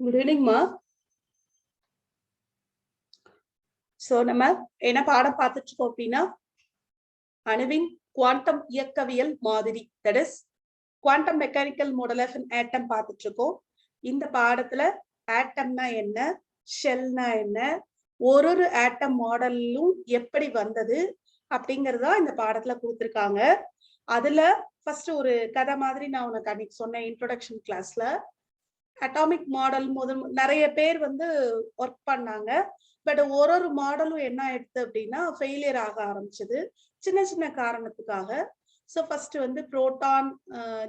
Good ஈவினிங்மா. So நம்ம என்ன பாடம் பார்த்துட்டு இருக்கோம் அப்படின்னா, அணுவின் குவாண்டம் இயக்கவியல் மாதிரி, that is quantum mechanical model of an atom பார்த்துட்டு இருக்கோம். இந்த பாடத்துல ஆட்டம்னா என்ன, ஷெல்னா என்ன, ஒரு ஆட்டம் மாடலும் எப்படி வந்தது அப்படிங்கறதா இந்த பாடத்துல கொடுத்துருக்காங்க. அதுல ஃபர்ஸ்ட் ஒரு கதை மாதிரி நான் உனக்கு அன்னைக்கு சொன்னேன் இன்ட்ரோடக்ஷன் கிளாஸ்ல. அட்டாமிக் மாடல் முதல் நிறைய பேர் வந்து ஒர்க் பண்ணாங்க. பட் ஒரு மாடலும் என்ன ஆயிடுது அப்படின்னா ஃபெயிலியர் ஆக ஆரம்பிச்சது சின்ன சின்ன காரணத்துக்காக. ஸோ ஃபர்ஸ்ட் வந்து புரோட்டான்,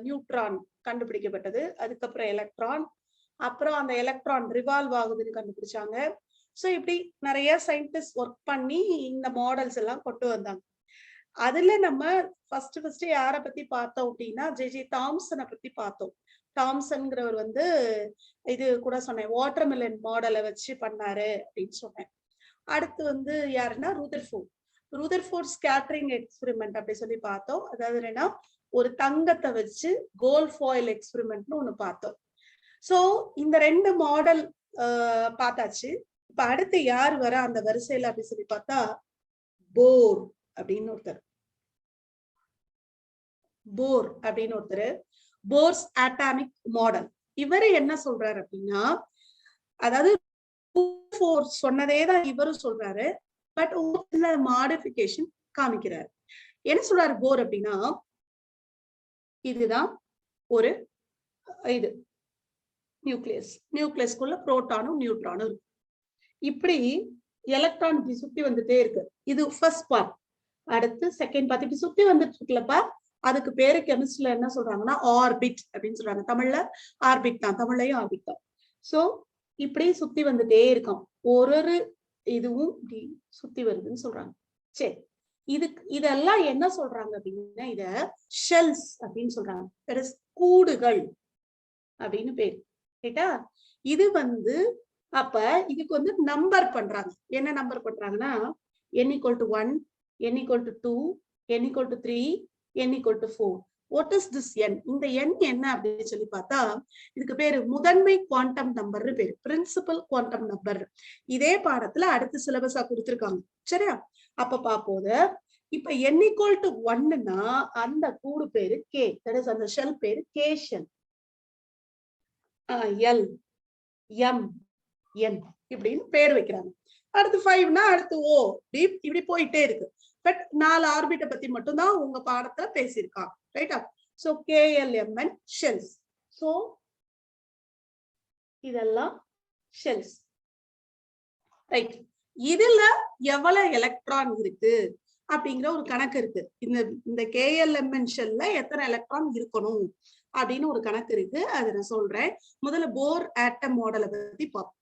நியூட்ரான் கண்டுபிடிக்கப்பட்டது. அதுக்கப்புறம் எலக்ட்ரான், அப்புறம் அந்த எலக்ட்ரான் ரிவால்வ் ஆகுதுன்னு கண்டுபிடிச்சாங்க. ஸோ இப்படி நிறைய சயின்டிஸ்ட் ஒர்க் பண்ணி இந்த மாடல்ஸ் எல்லாம் கொண்டு வந்தாங்க. அதுல நம்ம ஃபர்ஸ்ட் யாரை பத்தி பார்த்தோம் அப்படின்னா ஜே தாம்சனை பத்தி பார்த்தோம். தாம்சன்ங்கிறவர் வந்து இது கூட சொன்னேன், வாட்டர்மெலன் மாடலை வச்சு பண்ணாரு அப்படின்னு சொன்னேன். அடுத்து வந்து யாருன்னா ரூதர்ஃபோர்ட் ஸ்கேட்டரிங் எக்ஸ்பெரிமெண்ட் அப்படி சொல்லி பார்த்தோம். அதாவது என்னன்னா ஒரு தங்கத்தை வச்சு கோல்ட் ஃபாயில் எக்ஸ்பெரிமெண்ட்னு ஒண்ணு பார்த்தோம். சோ இந்த ரெண்டு மாடல் பார்த்தாச்சு. இப்ப அடுத்து யார் வர அந்த வரிசையில அப்படி சொல்லி பார்த்தா போர் அப்படின்னு ஒருத்தர். Force atomic model. இவரு என்ன சொல்றாரு அப்படின்னா, அதாவது சொன்னதேதான் இவரும் சொல்றாரு, பட் மாடிஃபிகேஷன் காமிக்கிறாரு. என்ன சொல்றாரு போர் அப்படின்னா, இதுதான் ஒரு இது நியூக்ளியஸ்குள்ள புரோட்டானும் நியூட்ரானும் இருக்கு. இப்படி எலக்ட்ரான் சுத்தி வந்துட்டே இருக்கு. இது ஃபர்ஸ்ட் பார்ட். அடுத்து செகண்ட் பார்ட் இப்படி சுத்தி வந்துட்டு இருக்குல்லப்பா, அதுக்கு பேரு கெமிஸ்ட்ரியில என்ன சொல்றாங்கன்னா ஆர்பிட் அப்படின்னு சொல்றாங்க. தமிழ்ல ஆர்பிட் தான், தமிழ்லயும் ஆர்பிட் தான். சோ இப்படி சுத்தி வந்துட்டே இருக்கும். ஒரு இதுவும் இப்படி சுத்தி வருதுன்னு சொல்றாங்க. சரி, இதெல்லாம் என்ன சொல்றாங்க அப்படின்னா இத ஷெல்ஸ் அப்படின்னு சொல்றாங்க. கூடுகள் அப்படின்னு பேரு. ரைட்டா? இது வந்து அப்ப இதுக்கு வந்து நம்பர் பண்றாங்க. என்ன நம்பர் பண்றாங்கன்னா n = 1, n = 2, n = 3, n = 4. What is this n? இந்த n என்ன அப்படின்னு சொல்லி பார்த்தா இதுக்கு பேரு முதன்மை குவாண்டம் நம்பர் பேரு, பிரின்சிபல் குவாண்டம் நம்பர். இதே பாடத்துல அடுத்த சிலபஸா கொடுத்திருக்காங்க. சரியா? அப்ப பாப்போத இப்ப n = 1ன்னா அந்த கூடு பேரு k, தட் இஸ் அந்த ஷெல் பேரு k shell. l m n இப்படின்னு பேர் வைக்கிறாங்க. அடுத்து 5னா அடுத்து o, இப்படி போயிட்டே இருக்கு. பட் 4 ஆர்பிட்ட பத்தி மட்டும் தான் உங்க பாடத்துல பேசியிருக்காங்க. ரைட்டா? So KLMN shells. சோ இதெல்லாம் ஷெல்ஸ். ரைட். இதுல எவ்வளவு எலக்ட்ரான் இருக்கு அப்படிங்கிற ஒரு கணக்கு இருக்கு. இந்த KLMN ஷெல்ல எத்தனை எலக்ட்ரான் இருக்கணும் அப்படின்னு ஒரு கணக்கு இருக்கு. அதை நான் சொல்றேன். முதல்ல போர் ஆட்டம் மாடலை பத்தி பார்ப்போம்.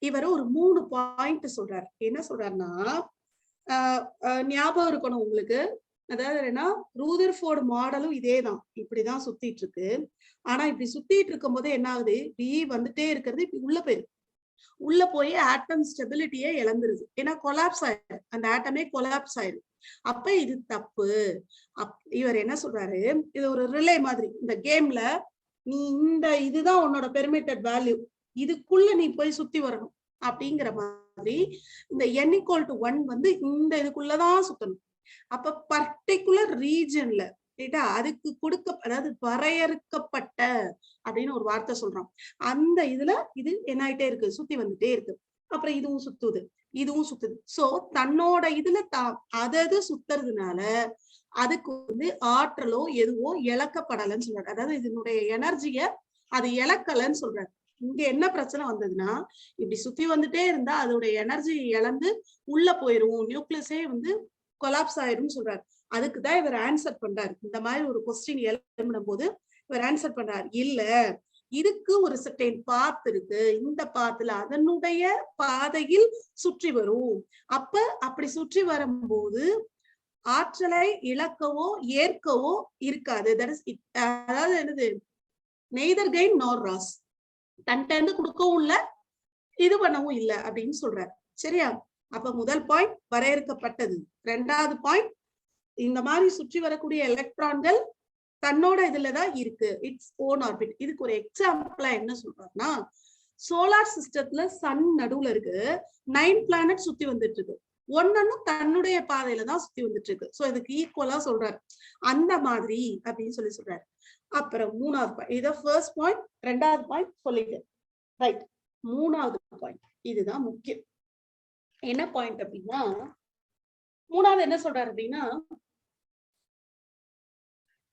இவர் ஒரு 3 பாயிண்ட் சொல்றாரு. என்ன சொல்றாருன்னா, ஞாபகம் இருக்கணும் உங்களுக்கு, அதாவது என்ன, ரூதர்ஃபோர்ட் மாடலும் இதேதான், இப்படிதான் சுத்திட்டு இருக்கு. ஆனா இப்படி சுத்திட்டு இருக்கும் போது என்ன ஆகுது, இப்படி வந்துட்டே இருக்கிறது இப்படி உள்ள போய் ஆட்டம் ஸ்டெபிலிட்டியே இழந்துருது. ஏன்னா கொலாப்ஸ் ஆயிடும், அந்த ஆட்டமே கொலாப்ஸ் ஆயிடும். அப்ப இது தப்பு. இவர் என்ன சொல்றாரு, இது ஒரு ரிலே மாதிரி. இந்த கேம்ல நீ இதுதான் உன்னோட பெர்மிட்டட் வேல்யூ, இதுக்குள்ள நீ போய் சுத்தி வரணும் அப்படிங்கிற மாதிரி இந்த n = 1 வந்து இந்த இதுக்குள்ளதான் சுத்தணும். அப்ப பர்டிகுலர் ரீஜன்ல அதுக்கு அதாவது வரையறுக்கப்பட்ட அப்படின்னு ஒரு வார்த்தை சொல்றோம். அந்த இதுல இது என்ன ஆயிட்டே இருக்கு, சுத்தி வந்துட்டே இருக்கு. அப்புறம் இதுவும் சுத்துது. சோ தன்னோட இதுல அதது சுத்துறதுனால அதுக்கு வந்து ஆற்றலோ எதுவோ இழக்கப்படலைன்னு சொல்றாரு. அதாவது இதனுடைய எனர்ஜிய அது இழக்கலன்னு சொல்றாரு. இங்க என்ன பிரச்சனை வந்ததுன்னா, இப்படி சுத்தி வந்துட்டே இருந்தா அதோட எனர்ஜி இழந்து உள்ள போயிரும், நியூக்ளியஸே வந்து கொலாப்ஸ் ஆயிரும் சொல்றாரு. அதுக்குதான் இவர் ஆன்சர் பண்றாரு. இந்த மாதிரி ஒரு கொஸ்டின் எழுதும் போது இவர் ஆன்சர் பண்றாரு, இல்ல இதுக்கு ஒரு சர்டைன் பாத் இருக்கு, இந்த பாத்துல அதனுடைய பாதையில் சுற்றி வரும். அப்ப அப்படி சுற்றி வரும்போது ஆற்றலை இழக்கவோ ஏற்கவோ இருக்காது. அதாவது என்னது, நெய்தர் கெயின் நார் லாஸ், தன்கிட்ட கொடுக்கவும் இல்ல இது பண்ணவும் இல்லை அப்படின்னு சொல்றாரு. சரியா? அப்ப முதல் பாயிண்ட் வரையறுக்கப்பட்டது. 2வது பாயிண்ட், இந்த மாதிரி சுற்றி வரக்கூடிய எலக்ட்ரான்கள் தன்னோட இதுலதான் இருக்கு, இட்ஸ் ஓன் ஆர்பிட். இதுக்கு ஒரு எக்ஸாம்பிளா என்ன சொல்றாருன்னா, சோலார் சிஸ்டத்துல சன் நடுவுல இருக்கு, 9 பிளானட் சுத்தி வந்துட்டு இருக்கு, ஒன்னொன்னும் தன்னுடைய பாதையில தான் சுத்தி வந்துட்டு இருக்கு. சோ இதுக்கு ஈக்குவலா சொல்றாரு, அந்த மாதிரி அப்படின்னு சொல்றாரு. அப்புறம் மூணாவது பாயிண்ட், இத ஃபர்ஸ்ட் பாயிண்ட், ரெண்டாவது பாயிண்ட் சொல்லிட்டு ரைட். மூணாவது பாயிண்ட் இதுதான் முக்கியம். என்ன பாயிண்ட் அப்படின்னா, மூணாவது என்ன சொல்றாரு அப்படின்னா,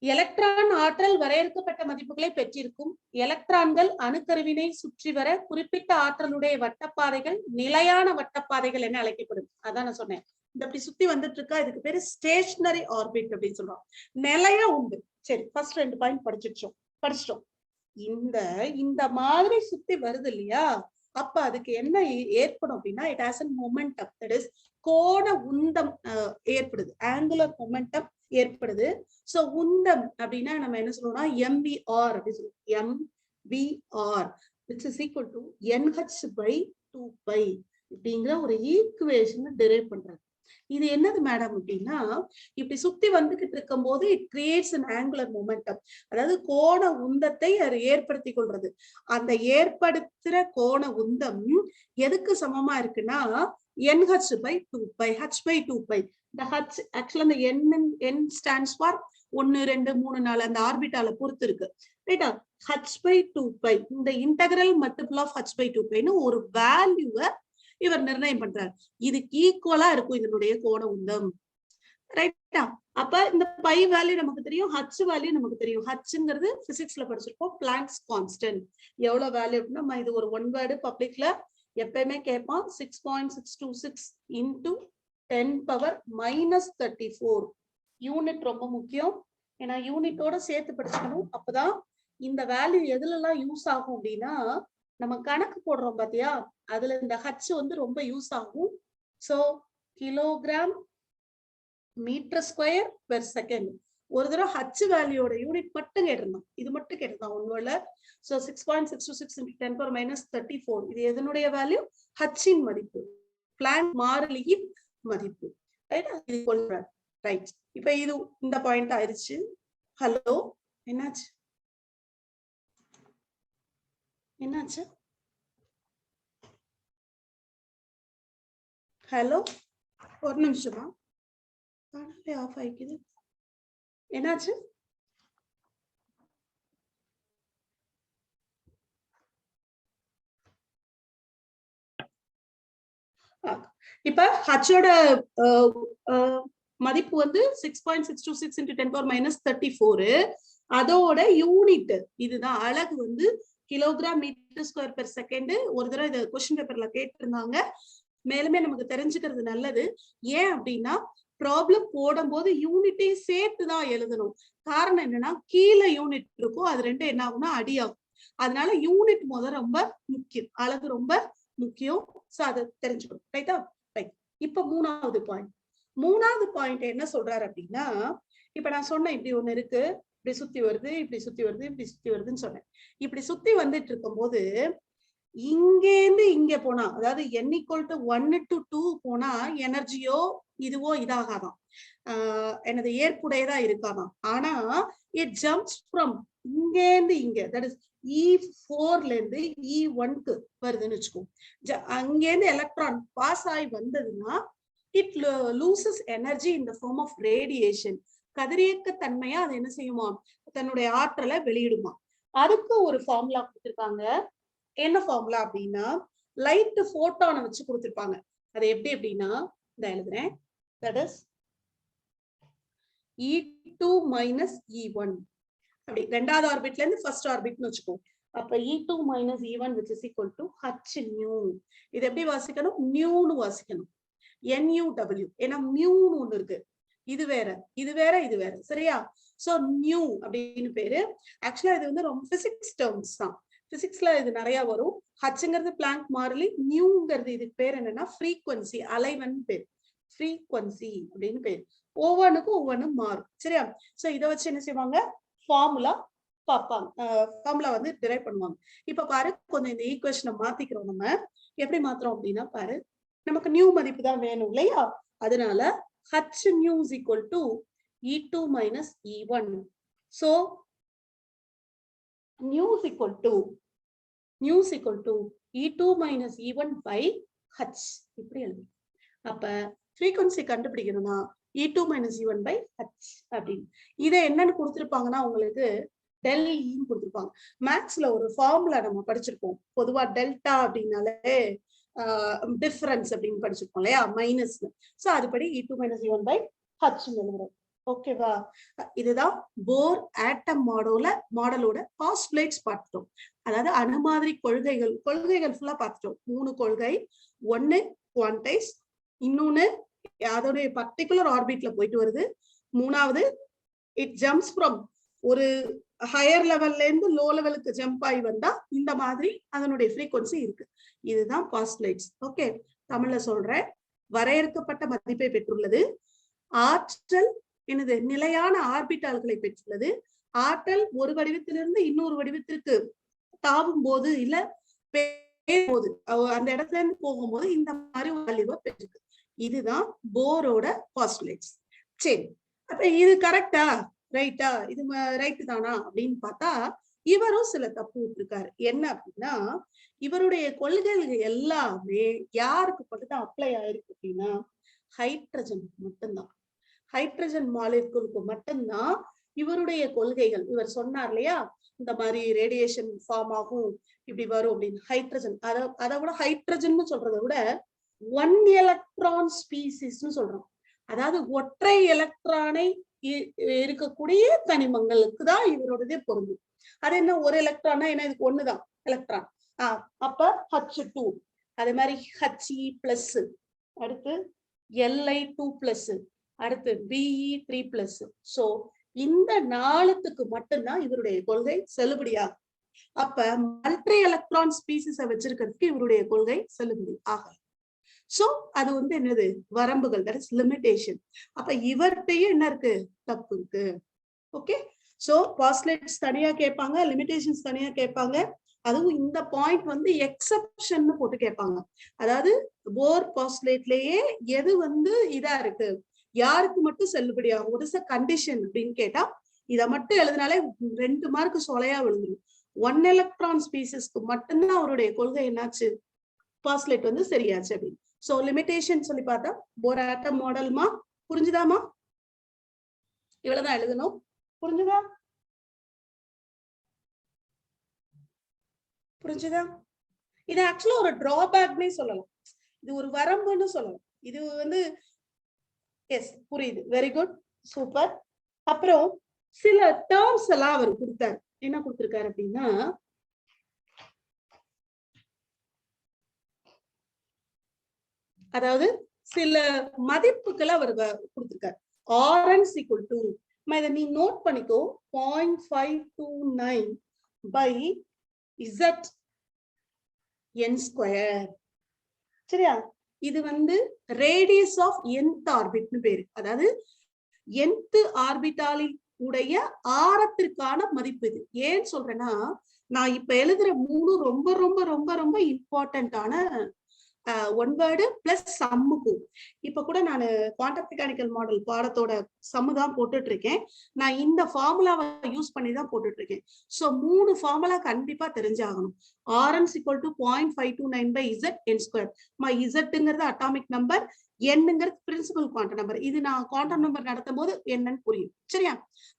எலக்ட்ரான் ஆற்றல் வரையறுக்கப்பட்ட மதிப்புகளை பெற்றிருக்கும். எலக்ட்ரான்கள் அணுக்கருவினை சுற்றி வர குறிப்பிட்ட ஆற்றலுடைய வட்டப்பாதைகள் நிலையான வட்டப்பாதைகள் என அழைக்கப்படும். அதான் நான் சொன்னேன், இந்த அப்படி சுத்தி வந்துட்டு இருக்கா, இதுக்கு பேரு ஸ்டேஷனரி ஆர்பிட் அப்படின்னு சொல்றோம். நிலையா உண்டு. சரி, ஃபர்ஸ்ட் 2 பாயிண்ட் படிச்சிட்டோம். இந்த மாதிரி சுத்தி வருது இல்லையா, அப்ப அதுக்கு என்ன ஏற்படும் அப்படின்னா, it has a momentum, that is கோண உந்தம் ஏற்படுது, ஆங்குலர் மொமெண்டம் ஏற்படுது. சோ உந்தம் அப்படின்னா நம்ம என்ன சொல்றோம்னா MVR அப்படின்னு சொல்லுவோம். MVR which is equal to NH/2π அப்படிங்கிற ஒரு ஈக்குவேஷன் டெரைவ் பண்றாங்க. இது என்னது மேடம் அப்படின்னா, இப்படி சுத்தி வந்துகிட்டு இருக்கும் போது it creates an angular momentum, அதாவது கோண உந்தத்தை அது ஏற்படுத்தி கொள்றது. அந்த ஏற்படுத்துற கோண உந்தம் எதுக்கு சமமா இருக்குன்னா NH/2π, H/2π. இந்த H ஆக்சுவலா இந்த N stands for 1 2 3 4 அந்த ஆர்பிட்டால பொறுத்து இருக்கு, ரைட்டா? H/2π, இந்த இன்டெகிரல் மல்டிபிள் ஆஃப் H/2π ஒரு வேல்யூவை இவர் நிர்ணயம் பண்றாரு. இதுக்கு ஈக்குவலா இருக்கும் இதனுடைய கோண உந்தம், ரைட்டா? அப்ப இந்த பை வேல்யூ நமக்கு தெரியும், H வேல்யூ நமக்கு தெரியும். Hங்கிறது பிசிக்ஸ்ல படிச்சிருப்போம், பிளாங்க்ஸ் கான்ஸ்டன்ட். எவ்வளவு வேல்யூ அப்படின்னா, இது ஒரு ஒன் வேர்டு பப்ளிக்ல எப்பயுமே கேட்பான், 6.626 into 10⁻−34. யூனிட் ரொம்ப முக்கியம், ஏன்னா யூனிட்டோட சேர்த்து படிச்சுக்கணும். அப்பதான் இந்த வேல்யூ எதுல எல்லாம் யூஸ் ஆகும் அப்படின்னா, நம்ம கணக்கு போடுறோம் பாத்தியா, அதுல இந்த H வந்து ரொம்ப யூஸ் ஆகும். So kilogram metre square per second. ஒரு தடவை H வேல்யூட யூனிட் மட்டும் கேட்டிருந்தோம், இது மட்டும் கேட்டிருந்தோம் ஒன்வேர்ல. சோ 6.626 into 10⁻−34 இது எதனுடைய வேல்யூ? H இன் மதிப்பு, பிளாங்க் மாறிலியின் மதிப்பு, ரைட்டா? இது சொல்றாரு, ரைட். இப்ப இது இந்த பாயிண்ட் ஆயிருச்சு. ஹலோ, என்னாச்சு? ஹலோ, ஒரு நிமிஷமா, ஆஃப் ஆயிக்குது, என்னாச்சு? இப்ப ஹச்சோட மதிப்பு வந்து 6.626 into 10⁻−34. அதோட யூனிட் இதுதான், அலகு வந்து kilogram metre square per second. ஒரு தடவை இதை கொஸ்டின் பேப்பர்ல கேட்டிருந்தாங்க, மேலுமே நமக்கு தெரிஞ்சுக்கிறது நல்லது. ஏன் அப்படின்னா, ப்ராப்ளம் போடும் போது யூனிட்டை சேர்த்துதான் எழுதணும். காரணம் என்னன்னா, கீழே யூனிட் இருக்கும், அது ரெண்டும் என்ன ஆகும்னா அடியாகும். அதனால யூனிட் ரொம்ப முக்கியம், அலகு ரொம்ப முக்கியம். சோ அதை தெரிஞ்சுக்கணும், ரைட்டா? ரைட். இப்ப மூணாவது பாயிண்ட் என்ன சொல்றாரு அப்படின்னா, இப்ப நான் சொன்னேன் இப்படி ஒண்ணு இருக்கு, இப்படி சுத்தி வருது, இப்படி சுத்தி வருது, இப்படி சுத்தி வருதுன்னு சொன்னேன். இப்படி சுத்தி வந்துட்டு இருக்கும் போது இங்கேருந்து இங்க போனா, அதாவது n = 1 to 2 போனா எனர்ஜியோ இதுவோ இதாகாதான், எனது ஏற்புடையதா இருக்காதான். ஆனா it jumps from இங்கேருந்து இங்க, that is E4ல இருந்து E1க்கு வருதுன்னு வச்சுக்கோ. அங்கேருந்து எலக்ட்ரான் பாஸ் ஆகி வந்ததுன்னா it loses energy in the form of radiation. கதிரியக்க தன்மையா அது என்ன செய்யுமா, தன்னுடைய ஆற்றலை வெளியிடுமா. அதுக்கு ஒரு ஃபார்முலா கொடுத்திருக்காங்க. என்ன ஃபார்முலா அப்படின்னா, லைட் போட்டானை வச்சு கொடுத்திருப்பாங்க. அது எப்படி அப்படின்னா, இந்த எழுதுறேன், that is E2 - E1. அப்படி ரெண்டாவது ஆர்பிட்ல இருந்து ஃபர்ஸ்ட் ஆர்பிட்னு வச்சுக்கோ. அப்ப E2 - E1 which is equal to H nu. இது எப்படி வாசிக்கணும்? நியூன்னு வாசிக்கணும், NUW. ஏன்னா மியூன்னு ஒண்ணு இருக்கு, இது வேற இது வேற இது வேற, சரியா? சோ நியூ அப்படின்னு பேரு. ஆக்சுவலா இது வந்து ரொம்ப பிசிக்ஸ் டேர்ம்ஸ் தான், பிசிக்ஸ்ல இது நிறைய வரும். ஹச்ங்கிறது பிளாங்க் மாறிலி, நியூங்கிறது இதுக்கு பேர் என்னன்னா ஃப்ரீக்வன்சி, அலைவன் பேர், ஃப்ரீக்வன்சி அப்படின்னு பேர். ஒவ்வொன்றுக்கும் ஒவ்வொன்றும் மாறும், சரியா? சோ இதை வச்சு என்ன செய்வாங்க, ஃபார்முலா பார்ப்பாங்க, ஃபார்முலா வந்து டிரைவ் பண்ணுவாங்க. இப்ப பாரு, கொஞ்சம் இந்த ஈக்குவேஷனை மாத்திக்கிறோம். நம்ம எப்படி மாத்துறோம் அப்படின்னா, பாரு, நமக்கு நியூ மதிப்பு தான் வேணும் இல்லையா? அதனால H nu is equal to E2 - E1. So nu is equal to mu is equal to E2 minus E1 by H. இப்படி எழுது. அப்ப frequency கண்டுபிடிக்கணும்னா E2 minus E1 by H அப்படின்னு. இதை என்னன்னு கொடுத்திருப்பாங்கன்னா உங்களுக்கு டெல் ஈன்னு கொடுத்திருப்பாங்க. மேக்ஸ்ல ஒரு ஃபார்முலா நம்ம படிச்சிருப்போம். பொதுவா டெல்டா அப்படின்னாலே டிஃபரன்ஸ் அப்படின்னு படிச்சிருப்போம் இல்லையா, மைனஸ். ஸோ அதுபடி E2 minus E1 by H எழுதுறோம். ஓகேவா? இதுதான் போர் ஆட்டம் மாடலோட பாஸ்டுலேட்ஸ் பார்த்துட்டோம். அதாவது அணுமாதிரி கொள்கைகள் ஃபுல்லா பார்த்துட்டோம். 3 கொள்கை. 1 குவான்டைஸ், இன்னொன்னு அதோடைய பர்டிகுலர் ஆர்பிட்ல போயிட்டு வருது. 3வது இட் ஜம்ப்ஸ் ஃப்ரம் ஒரு ஹையர் லெவல்ல இருந்து லோ லெவலுக்கு ஜம்ப் ஆகி வந்தா இந்த மாதிரி அதனுடைய ஃப்ரீக்வன்சி இருக்கு. இதுதான் பாஸ்டுலேட்ஸ். ஓகே, தமிழ்ல சொல்றேன். வரையறுக்கப்பட்ட மதிப்பை பெற்றுள்ளது. ஆற்றல் எனது நிலையான ஆர்பிட்டால்களை பெற்றுள்ளது. ஆற்றல் ஒரு வடிவத்திலிருந்து இன்னொரு வடிவத்திற்கு தாவும் போது இல்ல போது அந்த இடத்துல இருந்து போகும்போது இந்த மாதிரி வேல்யூவை பெற்றிருக்கு. இதுதான் போரோட பாஸ்டுலேட்ஸ். சரி, அப்ப இது கரெக்டா ரைட்டா, இது ரைட்டு தானா அப்படின்னு பார்த்தா இவரும் சில தப்பு விட்டுருக்காரு. என்ன அப்படின்னா, இவருடைய கொள்கைகள் எல்லாமே யாருக்கு மட்டும்தான் அப்ளை ஆயிருக்கு அப்படின்னா ஹைட்ரஜன் மட்டும்தான். ஹைட்ரஜன் மாலிகுலுக்கு மட்டும்தான் இவருடைய கொள்கைகள். இவர் சொன்னார் இல்லையா, இந்த மாதிரி ரேடியேஷன் ஃபார்ம் ஆகும், இப்படி வரும் அப்படின்னு. ஹைட்ரஜன் அதை விட ஹைட்ரஜன் சொல்றதை விட 1 எலக்ட்ரான் ஸ்பீசிஸ்ன்னு சொல்றோம். அதாவது ஒற்றை எலக்ட்ரானை இருக்கக்கூடிய தனிமங்களுக்கு தான் இவரோடதே பொருந்தும். அது என்ன, ஒரு எலக்ட்ரானா என்ன, இதுக்கு ஒண்ணுதான் எலக்ட்ரான். அப்ப H2, அதே மாதிரி He+, அடுத்து Li2+, அடுத்து Be3+. சோ இந்த 4த்துக்கு மட்டும்தான் இவருடைய கொள்கை செல்லுபடியாகும். அப்ப மல்டி எலக்ட்ரான் ஸ்பீசிஸை வச்சிருக்கிறதுக்கு இவருடைய கொள்கை செல்லுபடி ஆகும். சோ அது என்னது, வரம்புகள், தட் இஸ் லிமிடேஷன். அப்ப இவர்கிட்டயும் என்ன இருக்கு, தப்பு இருக்கு. ஓகே, சோ பாஸ்டுலேட்ஸ் தனியா கேட்பாங்க, லிமிடேஷன்ஸ் தனியா கேட்பாங்க. அதுவும் இந்த பாயிண்ட் எக்ஸெப்ஷன் போட்டு கேட்பாங்க. அதாவது போர் பாஸ்டுலேட்லயே எது இதா இருக்கு, யாருக்கு மட்டும் செல்லுபடி ஆகும், ஒரு கண்டிஷன் அப்படின்னு கேட்டா இதை மட்டும் எழுதினாலே 2 மார்க் சொலையா விழுந்துடும். 1 எலக்ட்ரான் ஸ்பீசிஸ்க்கு மட்டும்தான் அவருடைய கொள்கை என்னாச்சு, பாஸ்டுலேட் சரியாச்சு அப்படின்னு. சோ லிமிடேஷன் சொல்லி பார்த்தா போர் ஆட்டம் மாடல்மா, புரிஞ்சுதாமா? இவ்வளவுதான் எழுதணும். புரிஞ்சுதா? புரிஞ்சுதா? இது ஆக்சுவலா ஒரு டிராபேக்னே சொல்லலாம், இது ஒரு வரம்புன்னு சொல்லலாம். இது எஸ், புரியுது. Very good, super. அப்புறம் சில டேர்ம்ஸ் எல்லாம் அவர் கொடுத்தாரு. என்ன கொடுத்திருக்காரு அப்படின்னா, அதாவது சில மதிப்புகளை அவர் கொடுத்திருக்காரு. Rn = இதை நீ நோட் பண்ணிக்கோ, 0.529 by Zn². சரியா? இது ரேடியஸ் ஆஃப் nth ஆர்பிட்னு பேரு. அதாவது nth ஆர்பிட்டாலி உடைய ஆரத்திற்கான மதிப்பு இது. ஏன்னு சொல்றேன்னா, நான் இப்ப எழுதுற 3 ரொம்ப ரொம்ப ரொம்ப ரொம்ப இம்பார்ட்டன்டான ஒன் வேர்டு பிளஸ் சம்முக்கு. இப்ப கூட நான் குவாண்டம் மெக்கானிக்கல் மாடல் பாடத்தோட சம்மு தான் போட்டுட்டு இருக்கேன். நான் இந்த ஃபார்முலாவை யூஸ் பண்ணி தான் போட்டுட்டு இருக்கேன். சோ 3 ஃபார்முலா கண்டிப்பா தெரிஞ்சாகணும். Rn = 0.529 by Zn². Zங்கிறது அட்டாமிக் நம்பர், என்னங்கிறது பிரின்சிபல் குவாண்டம் நம்பர். இது நான் குவாண்டம் நம்பர் நடத்தும் போது என்னன்னு புரியும். சரியா?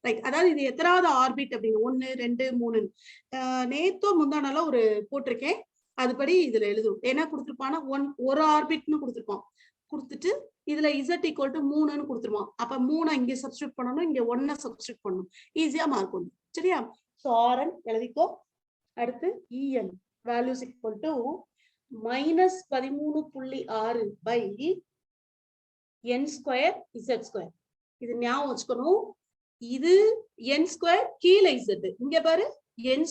ரைட். அதாவது இது எத்தனாவது ஆர்பிட் அப்படின்னு 1 2 3 நேத்தோ முந்தானால ஒரு போட்டிருக்கேன். அதுபடி இதுல எழுதும். என்ன கொடுத்துருப்பான்னா ஒரு ஆர்பிட்னு கொடுத்துருப்பான். கொடுத்துட்டு இதுல Z = 3ன்னு கொடுத்துருவான். அப்ப 3 இங்க சப்ஸ்டியூட் பண்ணணும், இங்க 1 சப்ஸ்டியூட் பண்ணணும். ஈஸியா மார்க் பண்ணும். சரியா? So Rn எழுதிக்கோ. அடுத்து En values = -13.6 by n² Z². இது ஞாபகம் வச்சுக்கணும். இது n² கீழே Z, இங்க பாரு n²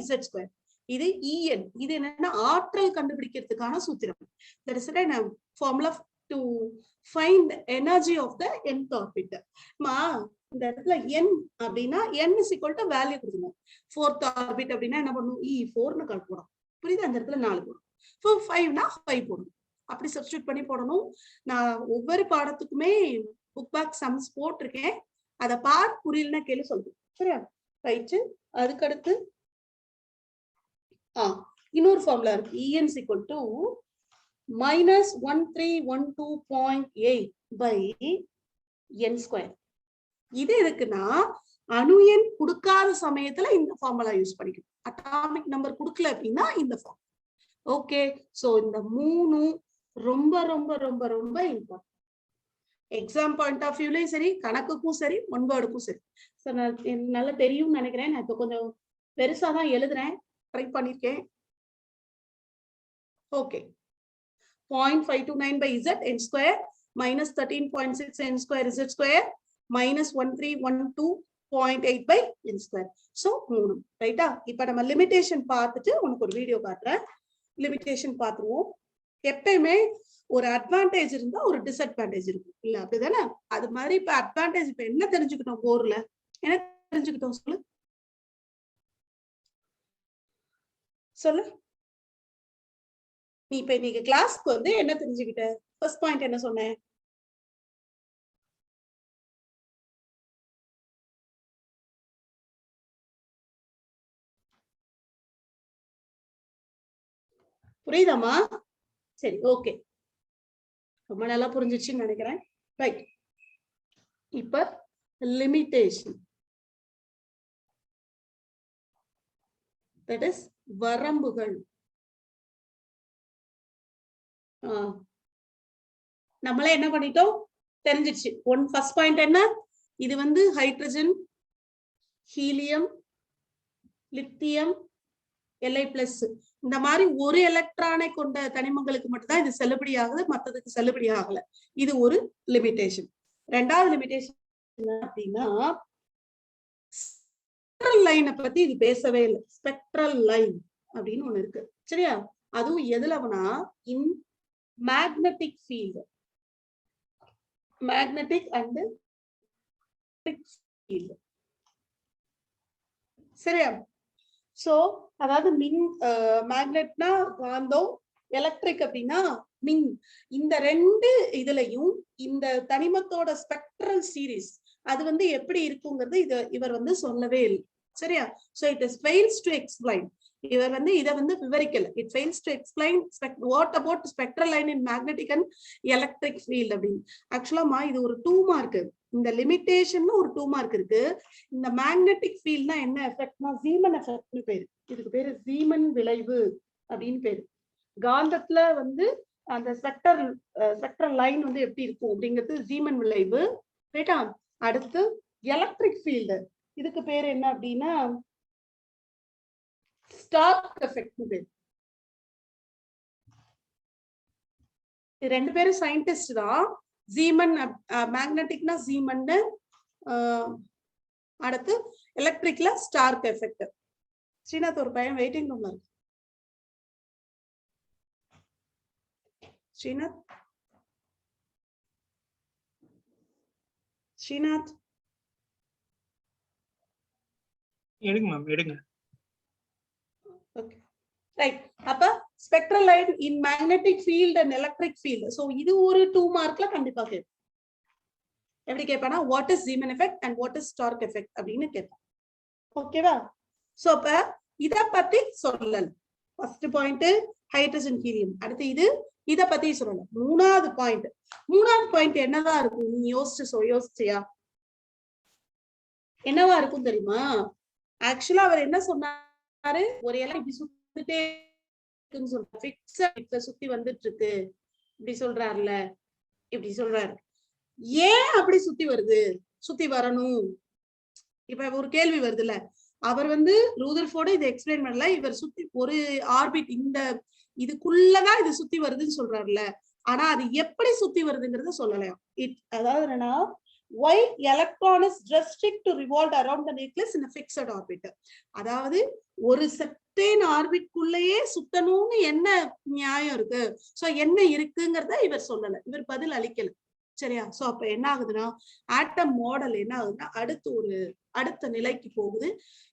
Z². இது En. இது என்னன்னா ஆற்றல் கண்டுபிடிக்கிறதுக்கான சூத்திரம். That is a formula to find energy of the nth orbit. இந்த இடத்துல n அப்படின்னா n = வேல்யூ கொடுக்கணும். 4th ஆர்பிட் அப்படின்னா என்ன பண்ணும், E4ன்னு கால் போடும். புரியுது? அந்த இடத்துல 4 போடும். 5னா 5 போடணும். அப்படி சப்ஸ்டியூட் பண்ணி போடணும். நான் ஒவ்வொரு பாடத்துக்குமே புக் பேக் சம்ஸ் போட்டிருக்கேன். அதை பார்த்து புரியலன்னா கேள்வி சொல்றேன். சரியா? ரைட்டு. அதுக்கடுத்து இன்னொரு ஃபார்முலா இருக்கு. En is equal to minus 1312.8 by n square. இது எதுக்குன்னா அணு எண் கொடுக்காத சமயத்துல இந்த ஃபார்முலா யூஸ் பண்ணிக்கணும். அட்டாமிக் நம்பர் கொடுக்கல அப்படின்னா இந்த ஃபார்ம். ஓகே, சோ இந்த மூணு ரொம்ப ரொம்ப ரொம்ப ரொம்ப இம்பார்ட்டன்ட். எக்ஸாம் பாயிண்ட் ஆஃப் வியூலயும் சரி, கணக்குக்கும் சரி, ஒன் வேர்டுக்கும் சரி. நல்லா தெரியும்னு நினைக்கிறேன். நான் இப்ப கொஞ்சம் பெருசாதான் எழுதுறேன், ட்ரை பண்ணிருக்கேன். Okay, 0.529 by z n square minus 13.6 n square z square minus 1312.8 by n square. So 3 ரைட்டா? இப்ப நம்ம லிமிடேஷன் பார்த்துட்டு உனக்கு ஒரு வீடியோ காட்டுறேன். லிமிடேஷன் பார்த்துருவோம். எப்பயுமே ஒரு அட்வான்டேஜ் இருந்தா ஒரு டிஸ்அட்வான்டேஜ் இருக்கும் இல்ல, அப்படிதானே? அது மாதிரி இப்ப அட்வான்டேஜ் இப்ப என்ன தெரிஞ்சுக்கிட்டோம்? போர்ல என்ன தெரிஞ்சுக்கிட்டோம் சொல்லு சொல்லு. நீ இப்ப இன்னைக்கு கிளாஸ்க்கு வந்து என்ன தெரிஞ்சுக்கிட்ட? ஃபர்ஸ்ட் பாயிண்ட் என்ன சொன்னேன்? புரியுதாமா? சரி, ஓகே, ரொம்ப நல்லா புரிஞ்சிச்சுன்னு நினைக்கிறேன். ரைட், இப்ப லிமிடேஷன், தட் இஸ் வரம்புகள். நம்மளே என்ன பண்ணிட்டோம்? தெரிஞ்சிச்சு. ஃபர்ஸ்ட் பாயிண்ட் என்ன? இது வந்து ஹைட்ரஜன், ஹீலியம், லித்தியம், Li+. இந்த மாதிரி ஒரு எலக்ட்ரானை கொண்ட தனிமங்களுக்கு மட்டும்தான் இது செல்லுபடி ஆகுது, மற்றதுக்கு செல்லுபடி ஆகல. இது ஒரு லிமிடேஷன். ரெண்டாவது லிமிடேஷன் அப்படின்னா ஸ்பெக்ட்ரல் லைனை பத்தி இது பேசவே இல்லை. ஸ்பெக்ட்ரல் லைன் அப்படின்னு ஒண்ணு இருக்கு, சரியா? அதுவும் எதுலனா in magnetic field, magnetic and field, சரியா? சோ அதாவது மின், மேக்னெட்னா காந்தம், எலக்ட்ரிக் அப்படின்னா மின். இந்த ரெண்டு இதுலயும் இந்த தனிமத்தோட ஸ்பெக்ட்ரல் சீரிஸ் அது வந்து எப்படி இருக்குங்கிறது இவர் வந்து சொல்லவே இல்லை, சரியா? So it is fails to explain. இவர் வந்து இதை வந்து விவரிக்கல. It fails to explain what about spectral line in magnetic and electric field அப்படின்னு. ஆக்சுவலாமா இது ஒரு 2 மார்க். இந்த லிமிடேஷன் ஒரு 2 மார்க் இருக்கு. இந்த மேக்னெட்டிக் ஃபீல்ட்னா என்ன எஃபெக்ட்னா ஜீமன் எஃபெக்ட்னு பேரு. இதுக்கு பேரு ஜீமன் விளைவு அப்படின்னு பேரு. காந்தத்துல வந்து அந்த ஸ்பெக்ட்ரல் லைன் வந்து எப்படி இருக்கும் அப்படிங்கிறது ஜீமன் விளைவு, ரைட்டா? அடுத்து எலக்ட்ரிக் ஃபீல்டு, இதுக்கு பேரு என்ன அப்படின்னா ஸ்டார்க் எஃபெக்ட் பேரு. ரெண்டு பேரும் சயின்டிஸ்ட் தான். ஜீமன் மேக்னெட்டிக்னா ஜீமன், அடுத்து எலக்ட்ரிக்ல ஸ்டார்க் எஃபெக்ட். ஸ்ரீநாத் ஒரு பையன் வெயிட்டிங் ரூம்ல இருக்கு. ஸ்ரீநாத், ஸ்ரீநாத் எடுங்க மேம், எடுங்க. Okay, right. அப்ப spectral line in magnetic field and electric field. So இது ஒரு 2 மார்க்ல கண்டிப்பா கேட்பேன். எப்படி கேட்பானா what is Zeeman effect and what is Stark effect அப்படின்னு கேட்பான். ஓகேவா? சோ அப்ப இத பத்தி சொல்லல. First point hydrogen helium. அடுத்து இத பத்தி சொல்லல. மூணாவது பாயிண்ட் என்னவா இருக்கும்? நீ யோசிச்சியா? என்னவா இருக்கும் தெரியுமா? ஆக்சுவலா அவர் என்ன சொன்னாரு? ஒரு இலை இப்படி சுத்திட்டே இருக்குன்னு சொல்றாரு. ஃபிக்ஸட் சுத்தி வந்துட்டு இருக்கு இப்படி சொல்றாருல, இப்படி சொல்றாரு. ஏன் அப்படி சுத்தி வருது? சுத்தி வரணும். இப்ப ஒரு கேள்வி வருதுல்ல, அவர் வந்து ரூதர்ஃபோர்டு இதை எக்ஸ்பிளைன் பண்ணல. இவர் சுத்தி ஒரு ஆர்பிட் இந்த இதுக்குள்ளதான் இது சுத்தி வருதுன்னு சொல்றாருல, ஆனா அது எப்படி சுத்தி வருதுங்கிறத சொல்லலையா. அதாவது என்னன்னா why electron is restricted to revolve around the nucleus in a fixed orbit. அதாவது ஒரு செப்டேன் ஆர்பிட்குள்ளேயே சுத்தணும்னு என்ன நியாயம் இருக்கு? சோ என்ன இருக்குங்கிறத இவர் சொல்லல, இவர் பதில் அளிக்கல, சரியா? சோ அப்ப என்ன ஆகுதுன்னா ஆட்டம் மாடல் என்ன ஆகுதுன்னா அடுத்த நிலைக்கு போகுது.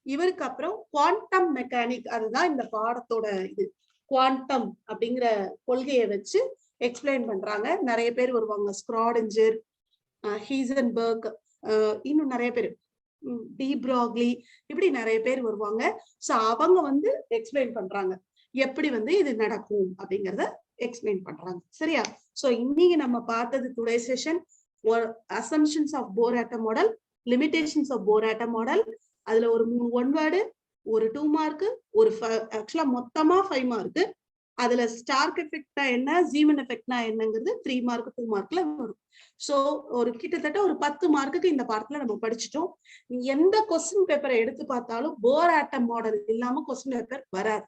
இவருக்கு அப்புறம் குவாண்டம் மெக்கானிக், அதுதான் இந்த பாடத்தோட இது. குவாண்டம் அப்படிங்கிற கொள்கையை வச்சு எக்ஸ்பிளைன் பண்றாங்க. நிறைய பேர் வருவாங்க, ஸ்க்ராடிஞ்சர், ஹீசன்பர்க், இன்னும் நிறைய பேர், டி ப்ராக்லி, இப்படி நிறைய பேர் வருவாங்க. சோ அவங்க வந்து எக்ஸ்பிளைன் பண்றாங்க. எப்படி வந்து இது நடக்கும் அப்படிங்கறத எக்ஸ்பிளைன் பண்றாங்க. சரியா? சோ இன்னைக்கு நம்ம பார்த்தது today session assumptions of Bohr atom model, limitations of Bohr atom model. அதுல ஒரு 3 ஒன் வேர்டு, ஒரு 2 மார்க், ஒரு ஆக்சுவலா மொத்தமா 5 மார்க். அதுல ஸ்டார்க் எஃபெக்ட்னா என்ன, ஜீமன் எஃபெக்ட்னா என்னங்கிறது 3 மார்க் 2 மார்க்ல வரும். சோ ஒரு கிட்டத்தட்ட ஒரு 10 மார்க்குக்கு இந்த பாடத்துல நம்ம படிச்சுட்டோம். எந்த கொஸ்டின் பேப்பரை எடுத்து பார்த்தாலும் போர் ஆட்டம் மாடல் இல்லாம கொஸ்டின் பேப்பர் வராது.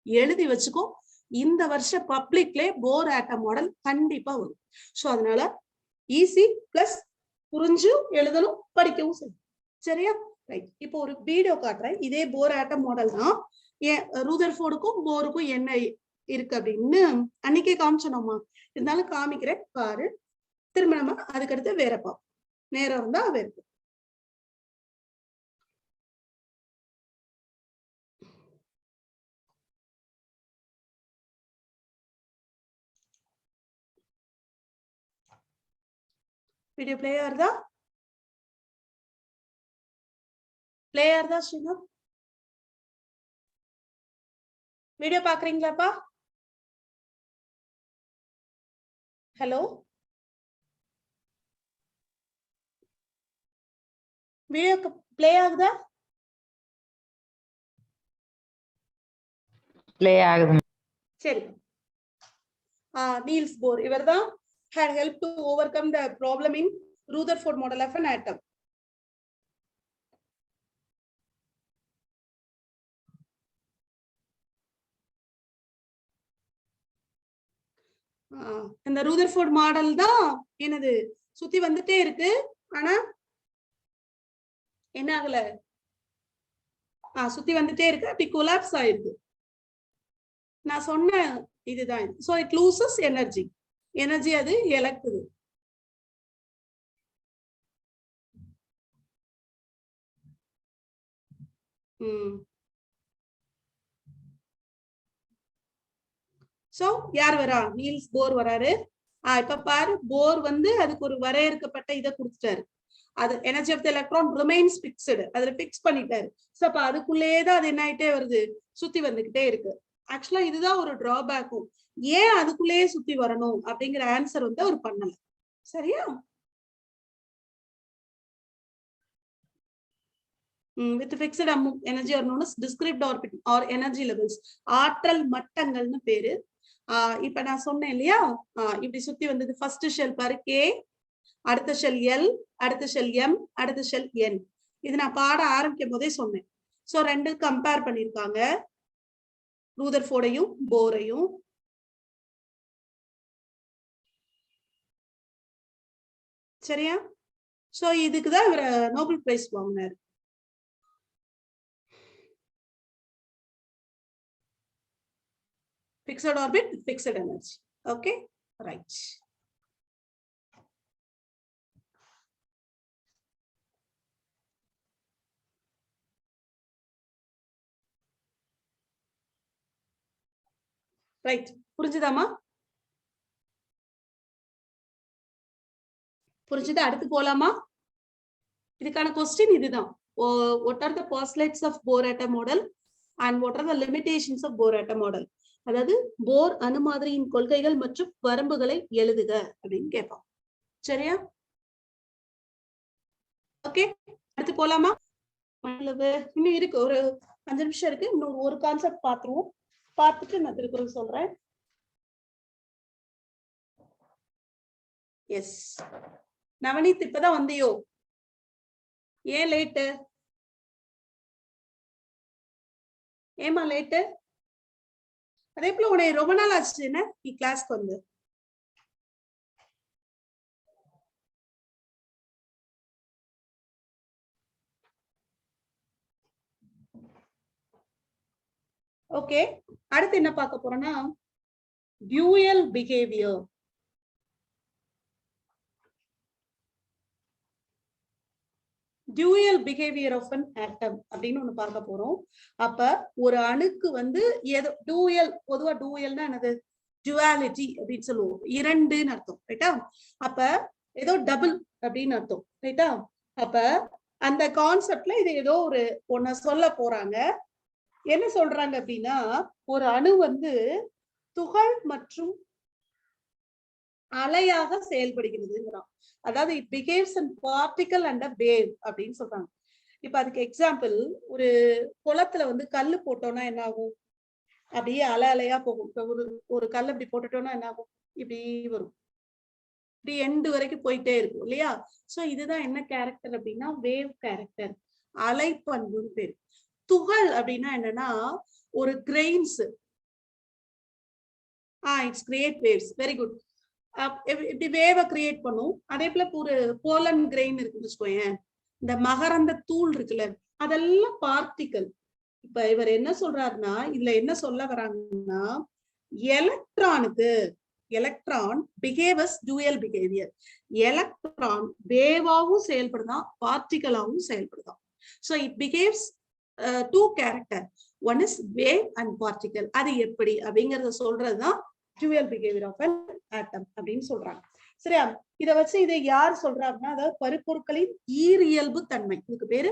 எழுதி வச்சுக்கோ. இந்த வருஷம் பப்ளிக்ல போர் ஆட்டம் மாடல் கண்டிப்பா வரும். சோ அதனால ஈஸி பிளஸ் புரிஞ்சு எழுதணும், படிக்கவும் செய்யும். சரியா? ரைட். இப்போ ஒரு வீடியோ காட்டுறேன். இதே போர் ஆட்டம் மாடல் தான். ரூதர்ஃபோர்டுக்கும் போருக்கும் என்ன இருக்கு அப்படின்னு அன்னைக்கே காமிச்சோமா, இருந்தாலும் காமிக்கிறேன் பாரு. திரும்ப நம்ம அதுக்கடுத்து வேற பார்ப்போம். நேரம் இருந்தா வேற. வீடியோ பிளே ஆகுதா? பிளே ஆகுதா ஸ்ரீனா? வீடியோ பாக்குறீங்களாப்பா? ஹலோ, வீடியோ பிளே ஆகுதா? பிளே ஆகுது. சரி. Niels Bohr இவர்தான் had helped to overcome the problem in Rutherford model of an atom. இந்த ரூதர்ஃபோர்ட் மாடல் தான் என்னது சுத்தி வந்துட்டே இருக்கு. ஆனா என்ன ஆகல, சுத்தி வந்துட்டே இருக்கு, அப்படி கொலாப்ஸ் ஆயிருக்கு. நான் சொன்ன இதுதான். So it loses energy. Energy அது இழக்குது. சோ யார் வரா? நீல்ஸ் போர் வராரு. இப்ப பாரு, போர் வந்து அதுக்கு ஒரு வரையறுக்கப்பட்ட இதை கொடுத்துட்டாரு. அது energy of the electron remains fixed, அதுல பிக்ஸ் பண்ணிட்டாரு. சோ அப்ப அதுக்குள்ளேயேதான் அது என்ன ஆயிட்டே வருது, சுத்தி வந்துகிட்டே இருக்கு. ஆக்சுவலா இதுதான் ஒரு டிராபேக்கும். ஏன் அதுக்குள்ளேயே சுத்தி வரணும் அப்படிங்கிற ஆன்சர் வந்து அவர் பண்ணல. சரியா? with fixed energy are known as discrete orbit or energy levels. ஆற்றல் மட்டங்கள்னு பேரு. இப்ப நான் சொன்னேன் இல்லையா, இப்படி சுத்தி வந்தது. ஃபர்ஸ்ட் ஷெல் பாரு K, அடுத்த ஷெல் L, அடுத்த ஷெல் M, அடுத்த ஷெல் N. இது நான் பாட ஆரம்பிக்கும் போதே சொன்னேன். சோ ரெண்டு கம்பேர் பண்ணிருக்காங்க, ரூதர்ஃபோர்டையும் போரையும். சரியா? சோ இதுக்குதான் இவர் நோபல் பிரைஸ் வாங்கினாரு. Fixed orbit, fixed energy. Okay, right. Right. புரிஞ்சுதாமா? புரிஞ்சுதா? அடுத்து போலாமா? இதுக்கான கொஸ்டின் இதுதான். What are the postulates of Bohr atom model and what are the limitations of Bohr atom model? அதாவது போர் அணுமாதிரியின் கொள்கைகள் மற்றும் வரம்புகளை எழுதுக அப்படின்னு கேட்பான். சரியா? ஓகே, அடுத்து போலாமா? இன்னும் இருக்கு, ஒரு 5 நிமிஷம் இருக்கு. இன்னும் ஒரு கான்செப்ட் பாத்துருவோம். பார்த்துட்டு நான் திருக்குறள் சொல்றேன். எஸ் நவனீத், இப்பதான் வந்தியோ? ஏன் லேட்டு? ஏமா லேட்டு? அதே போல உன்னை ரொம்ப நாள் ஆச்சு என்ன நீ கிளாஸ்க்கு வந்து? ஓகே, அடுத்து என்ன பார்க்க போறோம்னா dual behaviour. Dual behaviour of an atom அப்படின்னு ஒண்ணு பார்க்க போறோம். அப்ப ஒரு அணுக்கு வந்து ஏதோ டியூயல், பொதுவா டியூயல்னா என்னது, டுவாலிட்டி அப்படின்னு சொல்லுவோம், இரண்டுன்னு அர்த்தம். ரைட்டா? அப்ப ஏதோ டபுள் அப்படின்னு அர்த்தம். ரைட்டா? அப்ப அந்த கான்செப்ட்ல இது ஏதோ ஒரு ஒன்ன சொல்ல போறாங்க. என்ன சொல்றாங்க அப்படின்னா ஒரு அணு வந்து துகள் மற்றும் அலையாக செயல்படுகிறதுங்கிறான். அதாவது it behaves and particle and a wave அப்படின்னு சொல்றாங்க. இப்ப அதுக்கு எக்ஸாம்பிள், ஒரு குளத்துல வந்து கல்லு போட்டோம்னா என்ன ஆகும்? அப்படியே அலை அலையா போகும். இப்ப ஒரு கல் இப்படி போட்டுட்டோம்னா என்ன ஆகும்? இப்படி வரும், இப்படி எண்டு வரைக்கும் போயிட்டே இருக்கும் இல்லையா? சோ இதுதான் என்ன கேரக்டர் அப்படின்னா வேவ் கேரக்டர், அலைப்பண்புன்னு பேரு. துகள் அப்படின்னா என்னன்னா ஒரு grains. It's create waves. Very good. இப்படி வேவ கிரியேட் பண்ணும். அதே போல ஒரு போலன் கிரெயின் இருக்குன்னு வச்சுக்கோயேன், இந்த மகரந்த தூள் இருக்குல்ல, அதெல்லாம் பார்ட்டிகல். இப்ப இவர் என்ன சொல்றாருன்னா இதுல என்ன சொல்ல வராங்கன்னா எலக்ட்ரானுக்கு எலக்ட்ரான் பிஹேவஸ் டூயல் பிஹேவியர். எலக்ட்ரான் வேவாவும் செயல்படுதான், பார்ட்டிகலாவும் செயல்படுதான். So it behaves two character. One is wave and particle. அது எப்படி அப்படிங்கறத சொல்றதுதான் dual behavior of an atom அப்படின்னு சொல்றாங்க. சரியா? இத வச்சு இதை யார் சொல்றாருன்னா அதாவது பருப்பொருட்களின் ஈரியல்பு தன்மை. இதுக்கு பேரு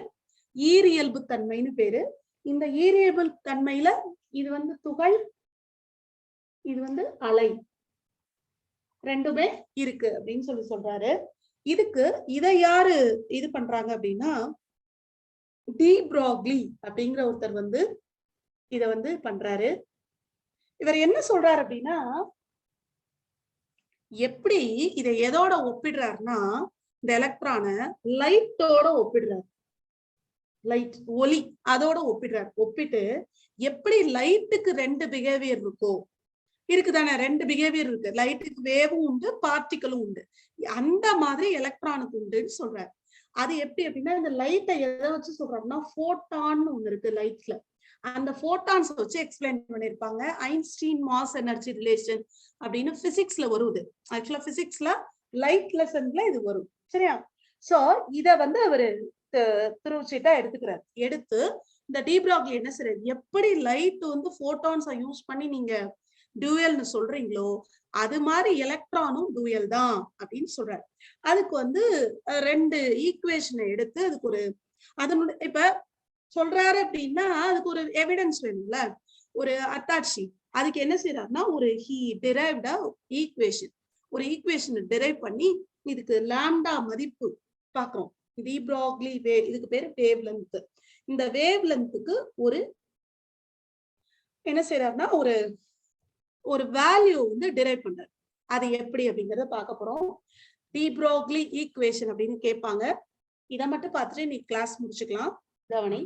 ஈரியல்பு தன்மைன்னு பேரு. இந்த ஈரியல்பு தன்மையில இது வந்து துகள், இது வந்து அலை, ரெண்டுமே இருக்கு அப்படின்னு சொல்றாரு. இதுக்கு இதை யாரு இது பண்றாங்க அப்படின்னா டி ப்ரோக்லி அப்படிங்கிற ஒருத்தர் வந்து இத வந்து பண்றாரு. இவர் என்ன சொல்றாரு அப்படின்னா எப்படி இதை எதோட ஒப்பிடுறாருன்னா இந்த எலக்ட்ரான லைட்டோட ஒப்பிடுறாரு. லைட், ஒளி, அதோட ஒப்பிடுறாரு. ஒப்பிட்டு எப்படி லைட்டுக்கு ரெண்டு பிஹேவியர் இருக்கோ, இருக்குதானே, ரெண்டு பிஹேவியர் இருக்கு. லைட்டுக்கு வேவும் உண்டு, பார்ட்டிகளும் உண்டு. அந்த மாதிரி எலக்ட்ரானுக்கு உண்டுன்னு சொல்றாரு. அது எப்படி அப்படின்னா இந்த லைட்டை எதை வச்சு சொல்றாருன்னா போட்டான்னு ஒண்ணு இருக்கு லைட்ல. அந்த போட்டான்ஸ் வச்சு எக்ஸ்பிளைன் பண்ணிருப்பாங்க. ஐன்ஸ்டீன் மாஸ் எனர்ஜி ரிலேஷன் அப்படின்னு பிசிக்ஸ்ல வருது. ஆக்சுவலா பிசிக்ஸ்ல லைட் லெசன்ல இது வரும். சரியா? சோ இத வந்து அவரு திருச்சிட்டா எடுத்துக்கிறார். எடுத்து இந்த டி ப்ரோக்லி என்ன செய்யறாரு, எப்படி லைட் வந்து போட்டான்ஸை யூஸ் பண்ணி நீங்க டூயல்னு சொல்றீங்களோ அது மாதிரி எலக்ட்ரானும் டூயல் தான் அப்படின்னு சொல்றாரு. அதுக்கு வந்து ரெண்டு ஈக்குவேஷனை எடுத்து அதுக்கு ஒரு அதனுடைய இப்ப சொல்றாரு அப்படின்னா அதுக்கு ஒரு எவிடன்ஸ் வேணும்ல, ஒரு அத்தாட்சி. அதுக்கு என்ன செய்யறாருன்னா ஒரு ஹி டிரைவ்ட் ஈக்குவேஷன், ஒரு ஈக்குவேஷனை டிரைவ் பண்ணி இதுக்கு லாம்டா மதிப்பு பாக்குறோம். டி ப்ரோக்லி இதுக்கு பேரு வேவ் லென்த். இந்த வேவ் லென்த்துக்கு ஒரு என்ன செய்யறாருன்னா ஒரு ஒரு வேல்யூ வந்து டிரைவ் பண்றாரு. அது எப்படி அப்படிங்கறத பார்க்க போறோம். டி ப்ரோக்லி ஈக்குவேஷன் அப்படின்னு கேட்பாங்க. இதை மட்டும் பார்த்துட்டு நீ கிளாஸ் முடிச்சுக்கலாம். கவனி.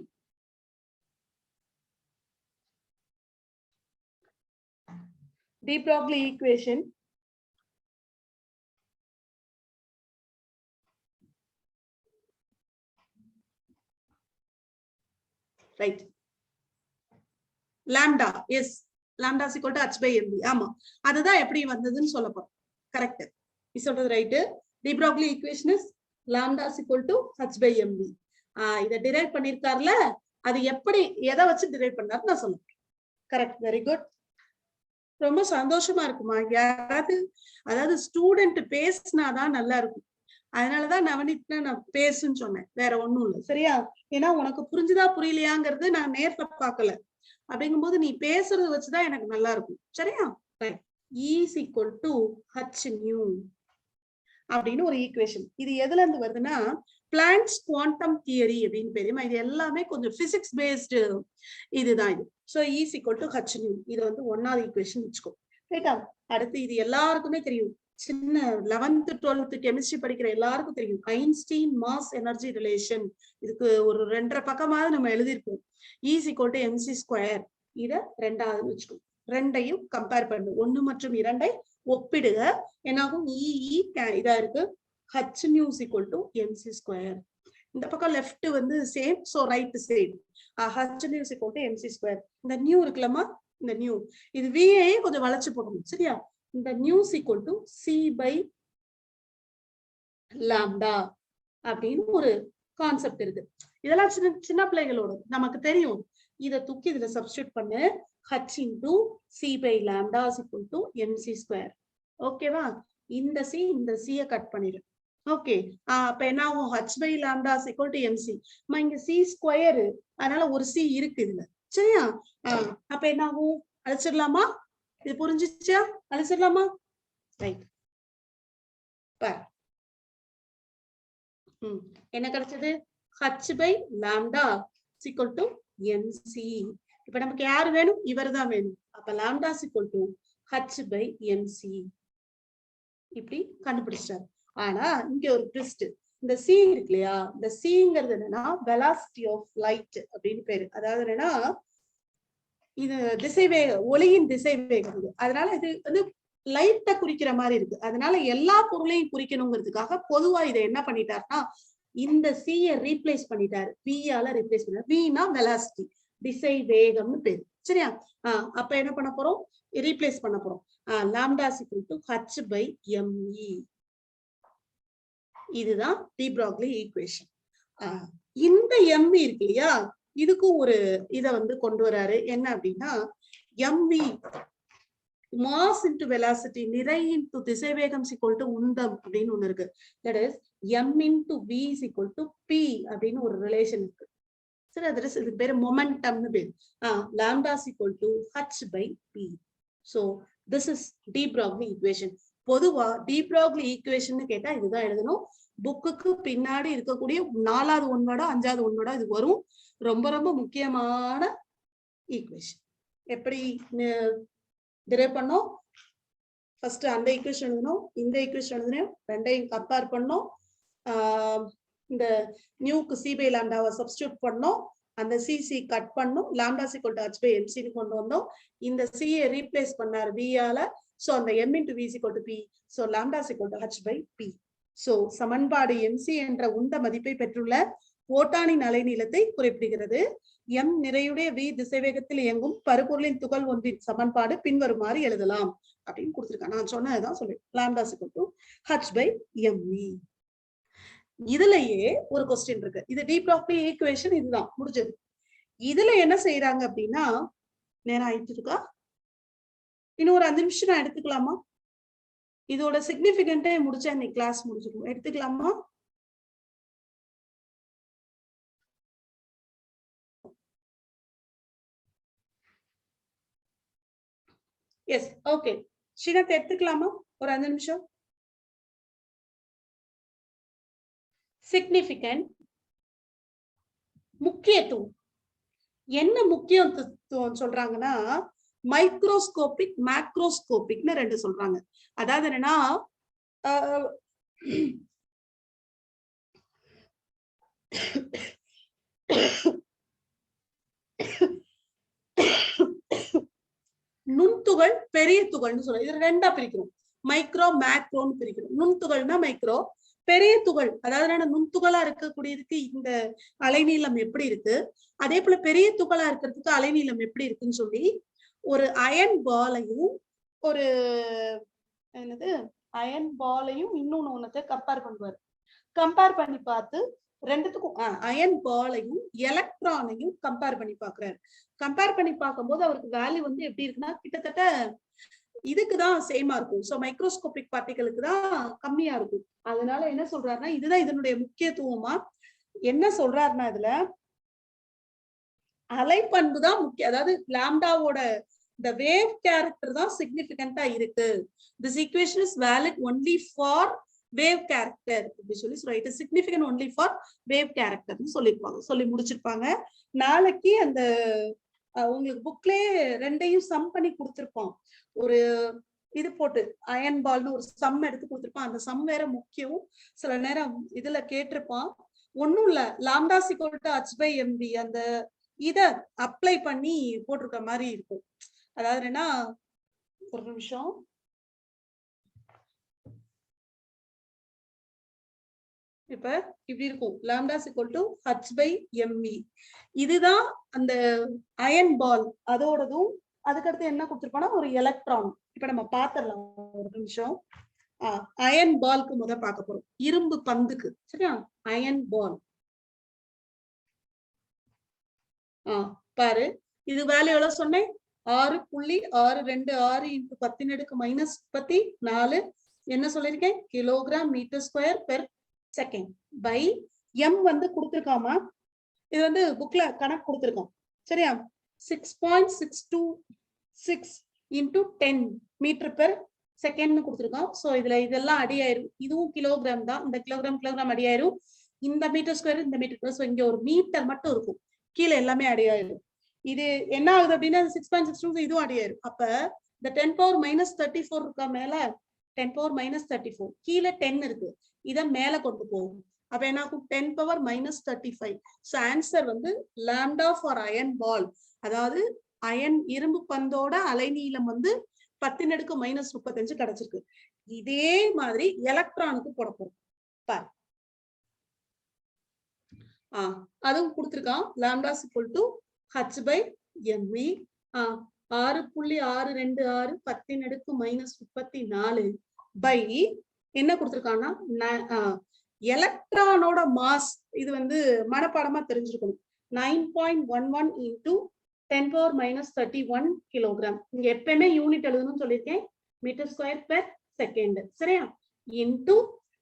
De Broglie equation right. Lambda is, lambda is equal to h by mv. ஆமா, அதுதான் எப்படி வந்ததுன்னு சொல்ல போறோம். கரெக்ட், நீ சொல்றது right. D Broglie equation is lambda is equal to h by mv. இத டிரைவ் பண்ணிருக்காருல, அது எப்படி எதை வச்சு டிரைவ் பண்ணாரு நான் சொல்லுறேன். Correct, very good. ரொம்ப சந்தோஷமா இருக்குமா? யாராவது அதாவது ஸ்டூடெண்ட் பேசினாதான் நல்லா இருக்கும். அதனாலதான் நவனித்னா நான் பேசுன்னு சொன்னேன், வேற ஒண்ணும் இல்லை. சரியா? ஏன்னா உனக்கு புரிஞ்சுதா புரியலையாங்கிறது நான் நேர்ல பார்க்கல. அப்படிங்கும்போது நீ பேசுறத வச்சுதான் எனக்கு நல்லா இருக்கும். சரியா? E is equal to h nu அப்படின்னு ஒரு ஈக்குவேஷன். இது எதுல இருந்து வருதுன்னா பிளான்க்ஸ் குவாண்டம் தியரி அப்படின்னு தெரியுமா? இது எல்லாமே கொஞ்சம் பிசிக்ஸ் பேஸ்டு இதுதான் இது. So E is equal to h nu. இது வந்து ஒன்னாவது ஈக்குவேஷன் வச்சுக்கோ. ரைட்டா? அடுத்து இது எல்லாருக்குமே தெரியும், சின்ன 11th 12th கெமிஸ்ட்ரி படிக்கிற எல்லாருக்கும் தெரியும், ஐன்ஸ்டீன் மாஸ் எனர்ஜி ரிலேஷன். இதுக்கு ஒரு 2.5 பக்கமாவது நம்ம எழுதியிருப்போம். E is equal to mc square. இத ரெண்டாவது வச்சுக்கோ. ரெண்டையும் கம்பேர் பண்ணு, 1 மற்றும் 2ஐ ஒப்பிடுக. என்னாகும்? இதா இருக்கு, h nu is equal to mc square. இந்த பக்கம் லெஃப்ட் வந்து same, so right same. h nu is equal to mc square. இந்த நியூ இருக்குல்லமா, இந்த நியூ இது VA கொஞ்சம் வளைச்சு போடணும். சரியா? இந்த new is equal to c by lambda அப்படின்னு ஒரு கான்செப்ட் இருக்கு. இதெல்லாம் சின்ன சின்ன பிள்ளைகளோட நமக்கு தெரியும். இதை தூக்கி இதுல சப்ஸ்டிட்யூட் பண்ணு, h into c by lambda is equal to mc square. ஓகேவா? இந்த c கட் பண்ணிடு. ஓகே, அப்ப என்ன ஆகும்? h by lambda is equal to mc. இங்க c ஸ்கொயர், அதனால ஒரு c இருக்கு இதுல. சரியா? அப்ப என்ன ஆகும்? அழிச்சிடலாமா? இது புரிஞ்சிச்சா? அழிச்சிடலாமா? ரைட். என்ன கிடைச்சது? h by lambda is equal to mc. இப்ப நமக்கு யாரு வேணும்? இவர் தான் வேணும். அப்ப lambda is equal to h by mc. இப்படி கண்டுபிடிச்சாரு. ஆனா இங்க ஒரு ட்விஸ்ட். இந்த c இருக்கு இல்லையா? இந்த cங்கிறது என்னன்னா velocity of light அப்படின்னு பேரு. அதாவது என்னன்னா இது திசைவேக, ஒளியின் திசைவேகம். அதனால இது வந்து லைட்டை குறிக்கிற மாதிரி இருக்கு. அதனால எல்லா பொருளையும் குறிக்கணுங்கிறதுக்காக பொதுவா இதை என்ன பண்ணிட்டாருன்னா இந்த சியை ரீப்ளேஸ் பண்ணிட்டாரு, வியால ரீப்ளேஸ் பண்ணாரு. வினா வெலாசிட்டி, திசை வேகம்னு பேரு. சரியா? அப்ப என்ன பண்ண போறோம்? ரீப்ளேஸ் பண்ண போறோம். Lambda is equal to h by me. இதுதான் டி ப்ராக்லி ஈக்குவேஷன். இந்த mv இருக்கு இல்லையா, இதுக்கும் ஒரு இதை வந்து கொண்டு வராரு. என்ன அப்படின்னா mv mass into velocity, நிறை into திசைவேகம் is equal to உந்தம் அப்படின்னு ஒண்ணு இருக்கு. That is m into v is equal to p அப்படின்னு ஒரு ரிலேஷன் இருக்கு. சரி, அது இதுக்கு பேரு மொமெண்டம்னு பேரு. lambda is equal to h by p. So this is de Broglie equation. பொதுவா de Broglie equation கேட்டா இதுதான் எழுதணும். புக்குக்கு பின்னாடி இருக்கக்கூடிய 4வது ஒன்னோட 5வது ஒன்னோட இது வரும். ரொம்ப ரொம்ப முக்கியமான ஈக்குவேஷன். எப்படி டிரைவ் பண்ணோம்? ஃபர்ஸ்ட் அந்த ஈக்குவேஷன் எழுதணும், இந்த ஈக்குவேஷன் எழுதணும், ரெண்டையும் கம்பேர் பண்ணோம். இந்த நியூக்கு சி பை லாம்டாவை சப்ஸ்டியூட் பண்ணோம், அந்த சிசி கட் பண்ணோம், lambda equal to h by mc கொண்டு வந்தோம். இந்த சியை ரீப்ளேஸ் பண்ணார் வியால. சோ அந்த m into v is equal to p. So lambda equal to h by p. So சமன்பாடு mc என்ற உந்த மதிப்பை பெற்றுள்ள ஓட்டானின் அலைநீளத்தை குறிப்பிடுகிறது. m நிறையுடைய v திசைவேகத்தில் இயங்கும் பருப்பொருளின் துகள் ஒன்றின் சமன்பாடு பின்வருமாறு எழுதலாம் அப்படின்னு கொடுத்திருக்காங்க. நான் சொன்னதுதான் சொல்லி lambda equal to h by me. இதுலயே ஒரு கொஸ்டின் இருக்கு. இது டி ப்ராக்லி ஈக்குவேஷன், இதுதான் முடிஞ்சது. இதுல என்ன செய்யறாங்க அப்படின்னா, நேரம் ஆயிட்டு இருக்கா? இன்னும் ஒரு 5 நிமிஷம் நான் எடுத்துக்கலாமா? இதோட சிக்னிபிகண்டே முடிச்சா இன்னைக்கு கிளாஸ் முடிஞ்சிடும். எடுத்துக்கலாமா? S, okay. ஸ்ரீநாத் எடுத்துக்கலாமா ஒரு 5 நிமிஷம்? சிக்னிபிகண்ட், முக்கியத்துவம். என்ன முக்கியத்துவம் சொல்றாங்கன்னா மைக்ரோஸ்கோபிக், மேக்ரோஸ்கோபிக்னு 2 சொல்றாங்க. அதாவது என்னன்னா நுண்துகள், பெரிய துகள்னு சொல்றோம். இது 2ஆ பிரிக்கிறோம். மைக்ரோ, மேக்ரோன்னு பிரிக்கிறோம். நுண்துகள்னா மைக்ரோ, பெரிய துகள் அதாவது நுண்துகளா இருக்கக்கூடியதுக்கு இந்த அலைநீளம் எப்படி இருக்கு, அதே போல பெரிய துகளா இருக்கிறதுக்கு அலைநீளம் எப்படி இருக்குன்னு சொல்லி ஒரு அயன் பாலையும் ஒரு என்னது அயன் பாலையும் இன்னொன்னு ஒன்னத்தை கம்பேர் பண்ணுவாரு. கம்பேர் பண்ணி பார்த்து ரெண்டுத்துக்கும் அயன் பாலையும் எலக்ட்ரானையும் கம்பேர் பண்ணி பாக்குறாரு. கம்பேர் பண்ணி பார்க்கும்போது அவருக்கு வேல்யூ வந்து எப்படி இருக்குன்னா கிட்டத்தட்ட இதுக்குதான் சேமா இருக்கும். சோ மைக்ரோஸ்கோபிக் பார்ட்டிகளுக்கு தான் கம்மியா இருக்கும். அதனால என்ன சொல்றாருன்னா இதுதான் இதனுடைய முக்கியத்துவமா. என்ன சொல்றாருன்னா இதுல அலைப்பண்பு தான் முக்கியம். அதாவது லாம்டாவோட இந்த வேவ் கேரக்டர் தான் சிக்னிபிகண்டா இருக்கு. This equation is valid only for wave character அப்படி சொல்லி it is significant only for wave கேரக்டர்னு சொல்லிருப்பாங்க, சொல்லி முடிச்சிருப்பாங்க. நாளைக்கு அந்த உங்களுக்கு புக்லயே 2ஐயும் சம் பண்ணி கொடுத்திருப்போம். ஒரு இது போட்டு அயன் பால்னு ஒரு சம் எடுத்து கொடுத்திருப்பான். அந்த சம் வேற முக்கியம். சில நேரம் இதுல கேட்டிருப்பான். ஒண்ணும் இல்ல, lambda equal to h by mv அந்த இத அப்ளை பண்ணி போட்டிருக்க மாதிரி இருக்கும். அதாவது என்ன, ஒரு நிமிஷம், இப்ப இப்படி இருக்கும். Lambda equal to h by mv. இதுதான் அந்த அயன் பால் அதோடதும். அதுக்கடுத்து என்ன கொடுத்திருப்பானா ஒரு எலக்ட்ரான். இப்ப நம்ம பாத்திரலாம் ஒரு நிமிஷம். அயன் பால்க்கு முத பார்க்க போறோம், இரும்பு பந்துக்கு. சரியா? அயன் பால். பாரு, இது வேல்யூ எவ்வளவு சொன்னேன்? 6.626 into 10⁻⁻34 என்ன சொல்லிருக்கேன்? Kilogram metre square per second by M வந்து கொடுத்திருக்காமா. இது வந்து புக்ல கணக்கு கொடுத்திருக்கோம். சரியா? 6.626 into 10 மீட்டர் பெர் செகண்ட் கொடுத்துருக்கோம். ஸோ இதுல இதெல்லாம் அடியாயிரும். இதுவும் கிலோகிராம் தான். இந்த கிலோகிராம் அடியாயிரும். இந்த மீட்டர் ஸ்கொயர் இந்த மீட்டர் ஸ்கொயர். ஸோ இங்க ஒரு மீட்டர் மட்டும் இருக்கும், கீழே எல்லாமே அடியாயிரும். இது என்ன ஆகுது அப்படின்னா 6.62 இதுவும் அடியாயிரும். அப்ப இந்த 10⁻−34 இருக்கா மேல, 10⁻−34 கீழே 10 இருக்கு, இத மேல கொண்டு போகும். அப்ப என்ன ஆகும்? 10⁻−35. ஸோ ஆன்சர் வந்து லாம்டா ஃபார் அயன் பால், அதாவது அயன் இரும்பு பந்தோட அலைநீளம் வந்து 10⁻−35 கிடைச்சிருக்கு. இதே மாதிரி எலக்ட்ரானுக்கு போட போறோம். பாரு, அதுவும் கொடுத்திருக்கான். லாம்டா = h/mv 6.626 10⁻−34 பை என்ன கொடுத்திருக்காங்கன்னா எலக்ட்ரானோட மாஸ். இது வந்து மனப்பாடமா தெரிஞ்சிருக்கணும். 9.11 into 10⁻−31 கிலோகிராம். இங்க எப்பயுமே யூனிட் எழுதணும்னு சொல்லியிருக்கேன், மீட்டர் ஸ்கொயர் பெர் செகண்ட். சரியா? இன்டு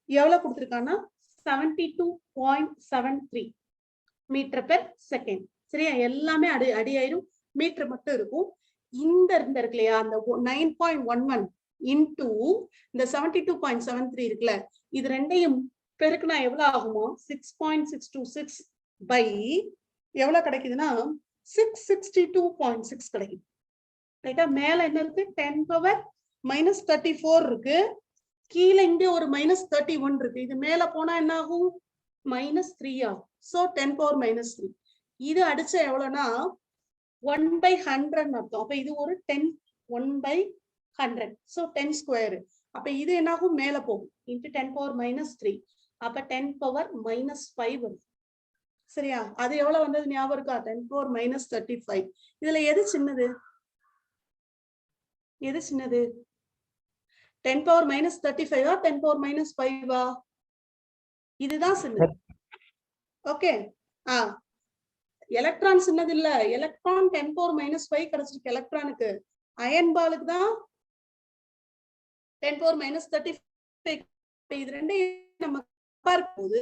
எவ்வளவு கொடுத்திருக்காங்கன்னா 72.73 மீட்டர் பெர் செகண்ட். சரியா? எல்லாமே அடியாயிரும், மீட்டர் மட்டும் இருக்கும். இந்த இருக்கு இல்லையா, அந்த 9.11 இன்டு இந்த 72.73 இருக்குல்ல, இது ரெண்டையும் பெருக்குனா எவ்வளவு ஆகுமோ 6.626 பை எவ்வளவு கிடைக்குதுன்னா 662.6 கிடைக்குது. ரைட்டா? மேல என்ன இருக்கு? 10⁻−34 இருக்கு, கீழே இங்க ஒரு -31 இருக்கு. இது மேல போனா என்ன ஆகும்? -3 ஆகும். சோ 10⁻−3. இது அடிச்ச எவ்வளவுனா 1/100 அர்த்தம். அப்ப இது ஒரு 10 1/100. So 10 square. அப்ப இது என்ன ஆகும்? மேல போகும். இன்டு 10⁻−3. அப்ப 10⁻−5 வரும். சரியா? அது எவ்வளவு வந்தது ஞாபகம் இருக்கா? 10⁻−35. இதுல எது சின்னது? எது சின்னது? 10⁻−35 10⁻−5 இதுதான் சின்னது. ஓகே. எலக்ட்ரான் சின்னது இல்ல. எலக்ட்ரான் 10⁻−5 கிடைச்சிருக்கு எலக்ட்ரானுக்கு. அயன் பாலுக்கு தான் 10⁻−35. இது ரெண்டையும் நம்ம பார்க்கும்போது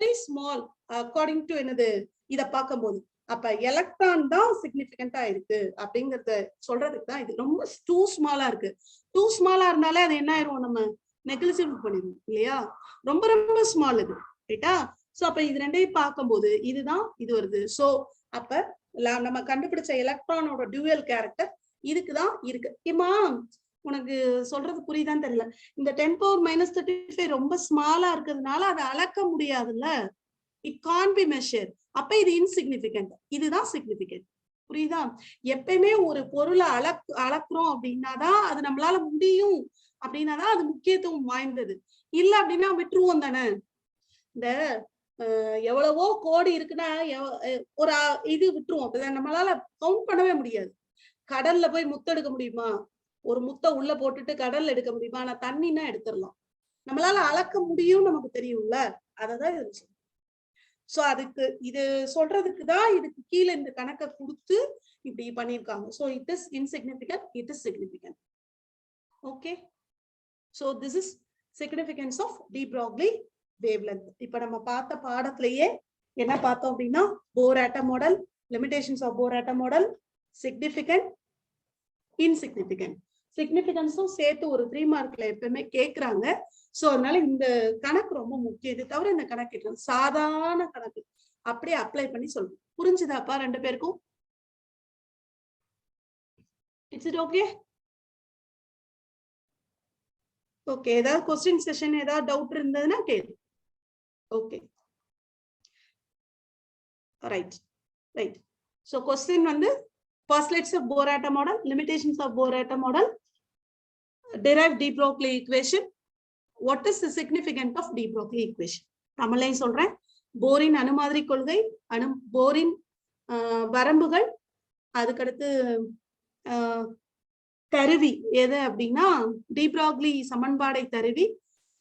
very small according to என்னது இத பார்க்கும்போது, அப்ப எலக்ட்ரான் தான் சிக்னிபிகண்டா இருக்கு அப்படிங்கறத சொல்றதுக்கு தான். இது ரொம்ப டூ ஸ்மாலா இருக்கு. டூ ஸ்மாலா இருந்தாலே அது என்ன ஆயிரும்? நம்ம நெக்லிஜிபிள் பண்ணிடுவோம் இல்லையா? ரொம்ப ரொம்ப ஸ்மால் இது. ரைட்டா? சோ அப்ப இது ரெண்டையும் பார்க்கும்போது இதுதான் இது வருது. சோ அப்ப நம்ம கண்டுபிடிச்ச எலக்ட்ரானோட டியூவல் கேரக்டர் இதுக்குதான் இருக்கு. இம்மா உனக்கு சொல்றது புரியுதான்னு தெரியல. இந்த 10⁻−35 ரொம்ப ஸ்மாலா இருக்கிறதுனால அதை அளக்க முடியாதுல்ல. It can be measure. அப்ப இது இன்சிக்னிபிகன்ட், இதுதான் சிக்னிபிகன்ட். புரியுதா? எப்பயுமே ஒரு பொருளை அளக்குறோம் அப்படின்னாதான் அது நம்மளால முடியும், அப்படின்னாதான் அது முக்கியத்துவம் வாய்ந்தது. இல்ல அப்படின்னா விட்டுருவோம் தானே. இந்த எவ்வளவோ கோடி இருக்குன்னா ஒரு இது விட்டுருவோம். நம்மளால கவுண்ட் பண்ணவே முடியாது. கடல்ல போய் முத்தெடுக்க முடியுமா? ஒரு முத்தை உள்ள போட்டுட்டு கடல்ல எடுக்க முடியுமா? ஆனா தண்ணின்னா எடுத்துடலாம். நம்மளால அளக்க முடியும், நமக்கு தெரியும்ல. அததான் இது. சோ அதுக்கு இது சொல்றதுக்கு தான் இதுக்கு கீழே இந்த கணக்கை கொடுத்து இப்படி பண்ணிருக்காங்க. So it is insignificant, it is significant. Okay. So this is significance of de Broglie wavelength. இப்ப நம்ம பார்த்த பாடத்திலேயே என்ன பார்த்தோம் அப்படின்னா, Bohr atom model, limitations of Bohr atom model, significant, insignificant. சிக்னிபிகன்ஸும் சேர்த்து ஒரு 3 மார்க்ல எப்பவுமே கேட்கறாங்க. சோ அதனால இந்த கணக்கு ரொம்ப முக்கியம். இது தவிர இந்த கணக்கு சாதாரண கணக்கு அப்படியே அப்ளை பண்ணி சொல்லுங்க. புரிஞ்சுதாப்பா ரெண்டு பேருக்கும்? It's it okay? ஓகே. ஏதாவது கொஸ்டின் செஷன் ஏதாவது டவுட் இருந்ததுன்னா கேளு. Okay, right right. So question வந்து postulates of Bohr atom model, limitations of Bohr atom model, derive de Broglie equation. What is the significance of de Broglie equation? தமிழையும் சொல்றேன். போரின் அணுமாதிரி கொள்கை, போரின் வரம்புகள், அதுக்கடுத்து கருவி எது அப்படின்னா டி ப்ராக்லி சமன்பாடை தருவி,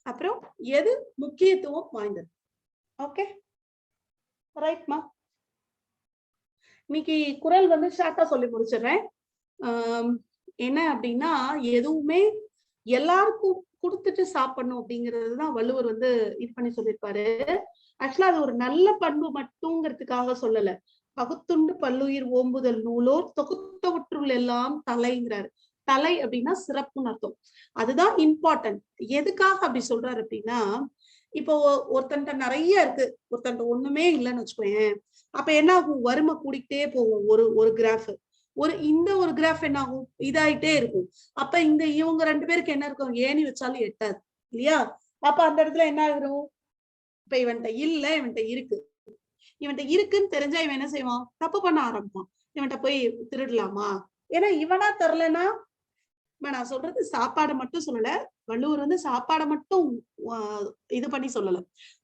அப்புறம் எது முக்கியத்துவம் வாய்ந்தது. ஓகே, ரைட்மா. இன்னைக்கு குரல் வந்து ஷார்ட்டா சொல்லி முடிச்சிடுறேன். என்ன அப்படின்னா, எதுவுமே எல்லாருக்கும் கொடுத்துட்டு சாப்பிடணும் அப்படிங்கிறதுதான் வள்ளுவர் வந்து இது பண்ணி சொல்லியிருப்பாரு. ஆக்சுவலா அது ஒரு நல்ல பண்பு மட்டுங்கிறதுக்காக சொல்லல. பகுத்துண்டு பல்லுயிர் ஓம்புதல் நூலோர் தொகுத்தவற்றுள் எல்லாம் தலைங்கிறாரு. தலை அப்படின்னா சிறப்புன்னு அர்த்தம். அதுதான் இம்பார்ட்டன்ட். எதுக்காக அப்படி சொல்றாரு அப்படின்னா, இப்போ ஒருத்தன்ட்ட நிறைய இருக்கு, ஒருத்தன்ட்ட ஒண்ணுமே இல்லைன்னு வச்சுக்கோயேன். அப்ப என்ன ஆகும்? வறுமை கூடிக்கிட்டே போகும். ஒரு கிராஃப் இந்த ஒரு கிராஃப் என்ன ஆகும்? இதாயிட்டே இருக்கும். அப்ப இவங்க 2 பேருக்கு என்ன இருக்கும்? ஏணி வச்சாலும் எட்டாது இல்லையா? அப்ப அந்த இடத்துல என்ன ஆகும்? இப்ப இவன்ட்ட இல்ல, இவன்ட்ட இருக்கு. இவன்ட்ட இருக்குன்னு தெரிஞ்சா இவன் என்ன செய்வான்? தப்பு பண்ண ஆரம்பிப்பான். இவன்ட்ட போய் திருடலாமா? ஏன்னா இவனா தரலன்னா, நான் சொல்றது சாப்பாடை மட்டும் சொல்லல. வள்ளுவர் வந்து சாப்பாடை மட்டும் இது பண்ணி சொல்லல.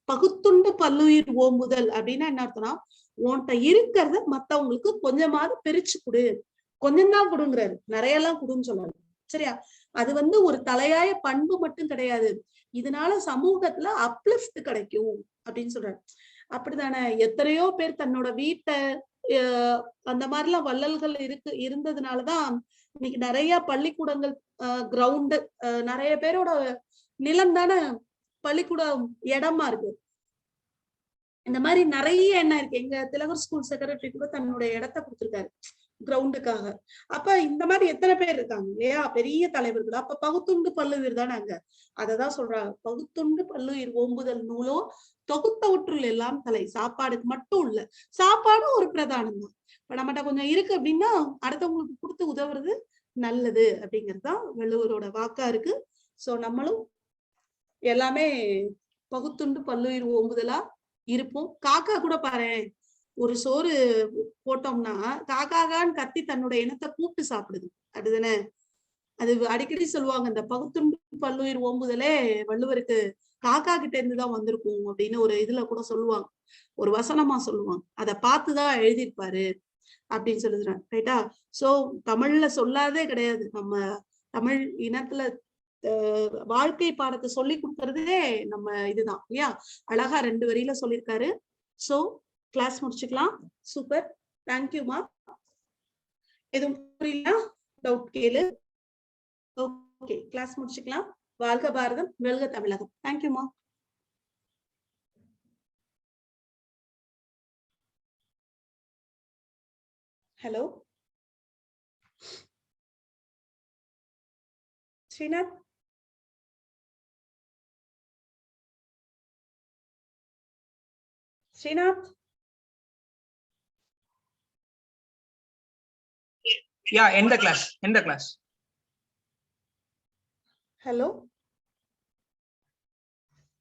பகுத்துண்டு பல்லுயிர் ஓம்புதல் அப்படின்னா என்ன அர்த்தம்னா, உன்கிட்ட இருக்கிறத மத்தவங்களுக்கு கொஞ்சமாவது பிரிச்சு கொடு. கொஞ்சம் தான் கொடுங்கிறாரு, நிறைய எல்லாம் கொடுன்னு சொல்லல. சரியா? அது வந்து ஒரு தலையாய பண்பு மட்டும் கிடையாது. இதனால சமூகத்துல அப்லிஃப்ட் கிடைக்கும் அப்படின்னு சொல்றாரு. அப்படித்தானே? எத்தனையோ பேர் தன்னோட வீட்டை அந்த மாதிரி எல்லாம் வள்ளல்கள் இருந்ததுனாலதான் இன்னைக்கு நிறைய பள்ளிக்கூடங்கள் கிரவுண்டு நிறைய பேரோட நிலம் தானே பள்ளிக்கூடம் இடமா இருக்கு. இந்த மாதிரி நிறைய என்ன இருக்கு. எங்க திலகர் ஸ்கூல் செக்ரட்டரி கூட தன்னோட இடத்த கொடுத்திருக்காரு கிரவுண்டுக்காக. அப்ப இந்த மாதிரி எத்தனை பேர் இருக்காங்க இல்லையா, பெரிய தலைவர்கள். அப்ப பகுத்துண்டு பல்லுயிர் தானே அங்க. அததான் சொல்றாங்க, பகுத்துண்டு பல்லுயிர் ஓம்புதல் நூலோ தொகுத்தவற்றுள் எல்லாம் தலை. சாப்பாடுக்கு மட்டும் இல்ல, சாப்பாடும் ஒரு பிரதானம் தான். இப்ப நம்மகிட்ட கொஞ்சம் இருக்கு அப்படின்னா அடுத்தவங்களுக்கு கொடுத்து உதவுறது நல்லது அப்படிங்கறதுதான் வள்ளுவரோட வாக்கா இருக்கு. சோ நம்மளும் எல்லாமே பகுத்துண்டு பல்லுயிர் ஓம்புதலா இருப்போம். காக்கா கூட பாரு, ஒரு சோறு போட்டோம்னா காக்காகான்னு கத்தி தன்னோட இனத்தை கூப்பிட்டு சாப்பிடுது. அதுதானே? அது அடிக்கடி சொல்லுவாங்க, இந்த பகுத்துண்டு பல்லுயிர் ஓம்புதலே வள்ளுவருக்கு காக்கா கிட்ட இருந்துதான் வந்திருக்கும் அப்படின்னு ஒரு இதுல கூட சொல்லுவாங்க, ஒரு வசனமா சொல்லுவாங்க. அதை பார்த்துதான் எழுதியிருப்பாரு அப்படின்னு சொல்லுறாங்க. ரைட்டா? சோ தமிழ்ல சொல்லாதே கிடையாது. நம்ம தமிழ் இனத்துல வாழ்க்கை பாடத்தை சொல்லி கொடுக்கறதே நம்ம இதுதான் இல்லையா? அழகா 2 வரியில சொல்லியிருக்காரு. சோ கிளாஸ் முடிச்சுக்கலாம். சூப்பர், தேங்க்யூமா. எதுவும் புரியல, டவுட் கேளு. ஓகே, கிளாஸ் முடிச்சுக்கலாம். வாழ்க பாரதம், வெல்க தமிழகம். தேங்க்யூமா. Hello Srinath. Srinath. Yeah, end the class. End the class. Hello.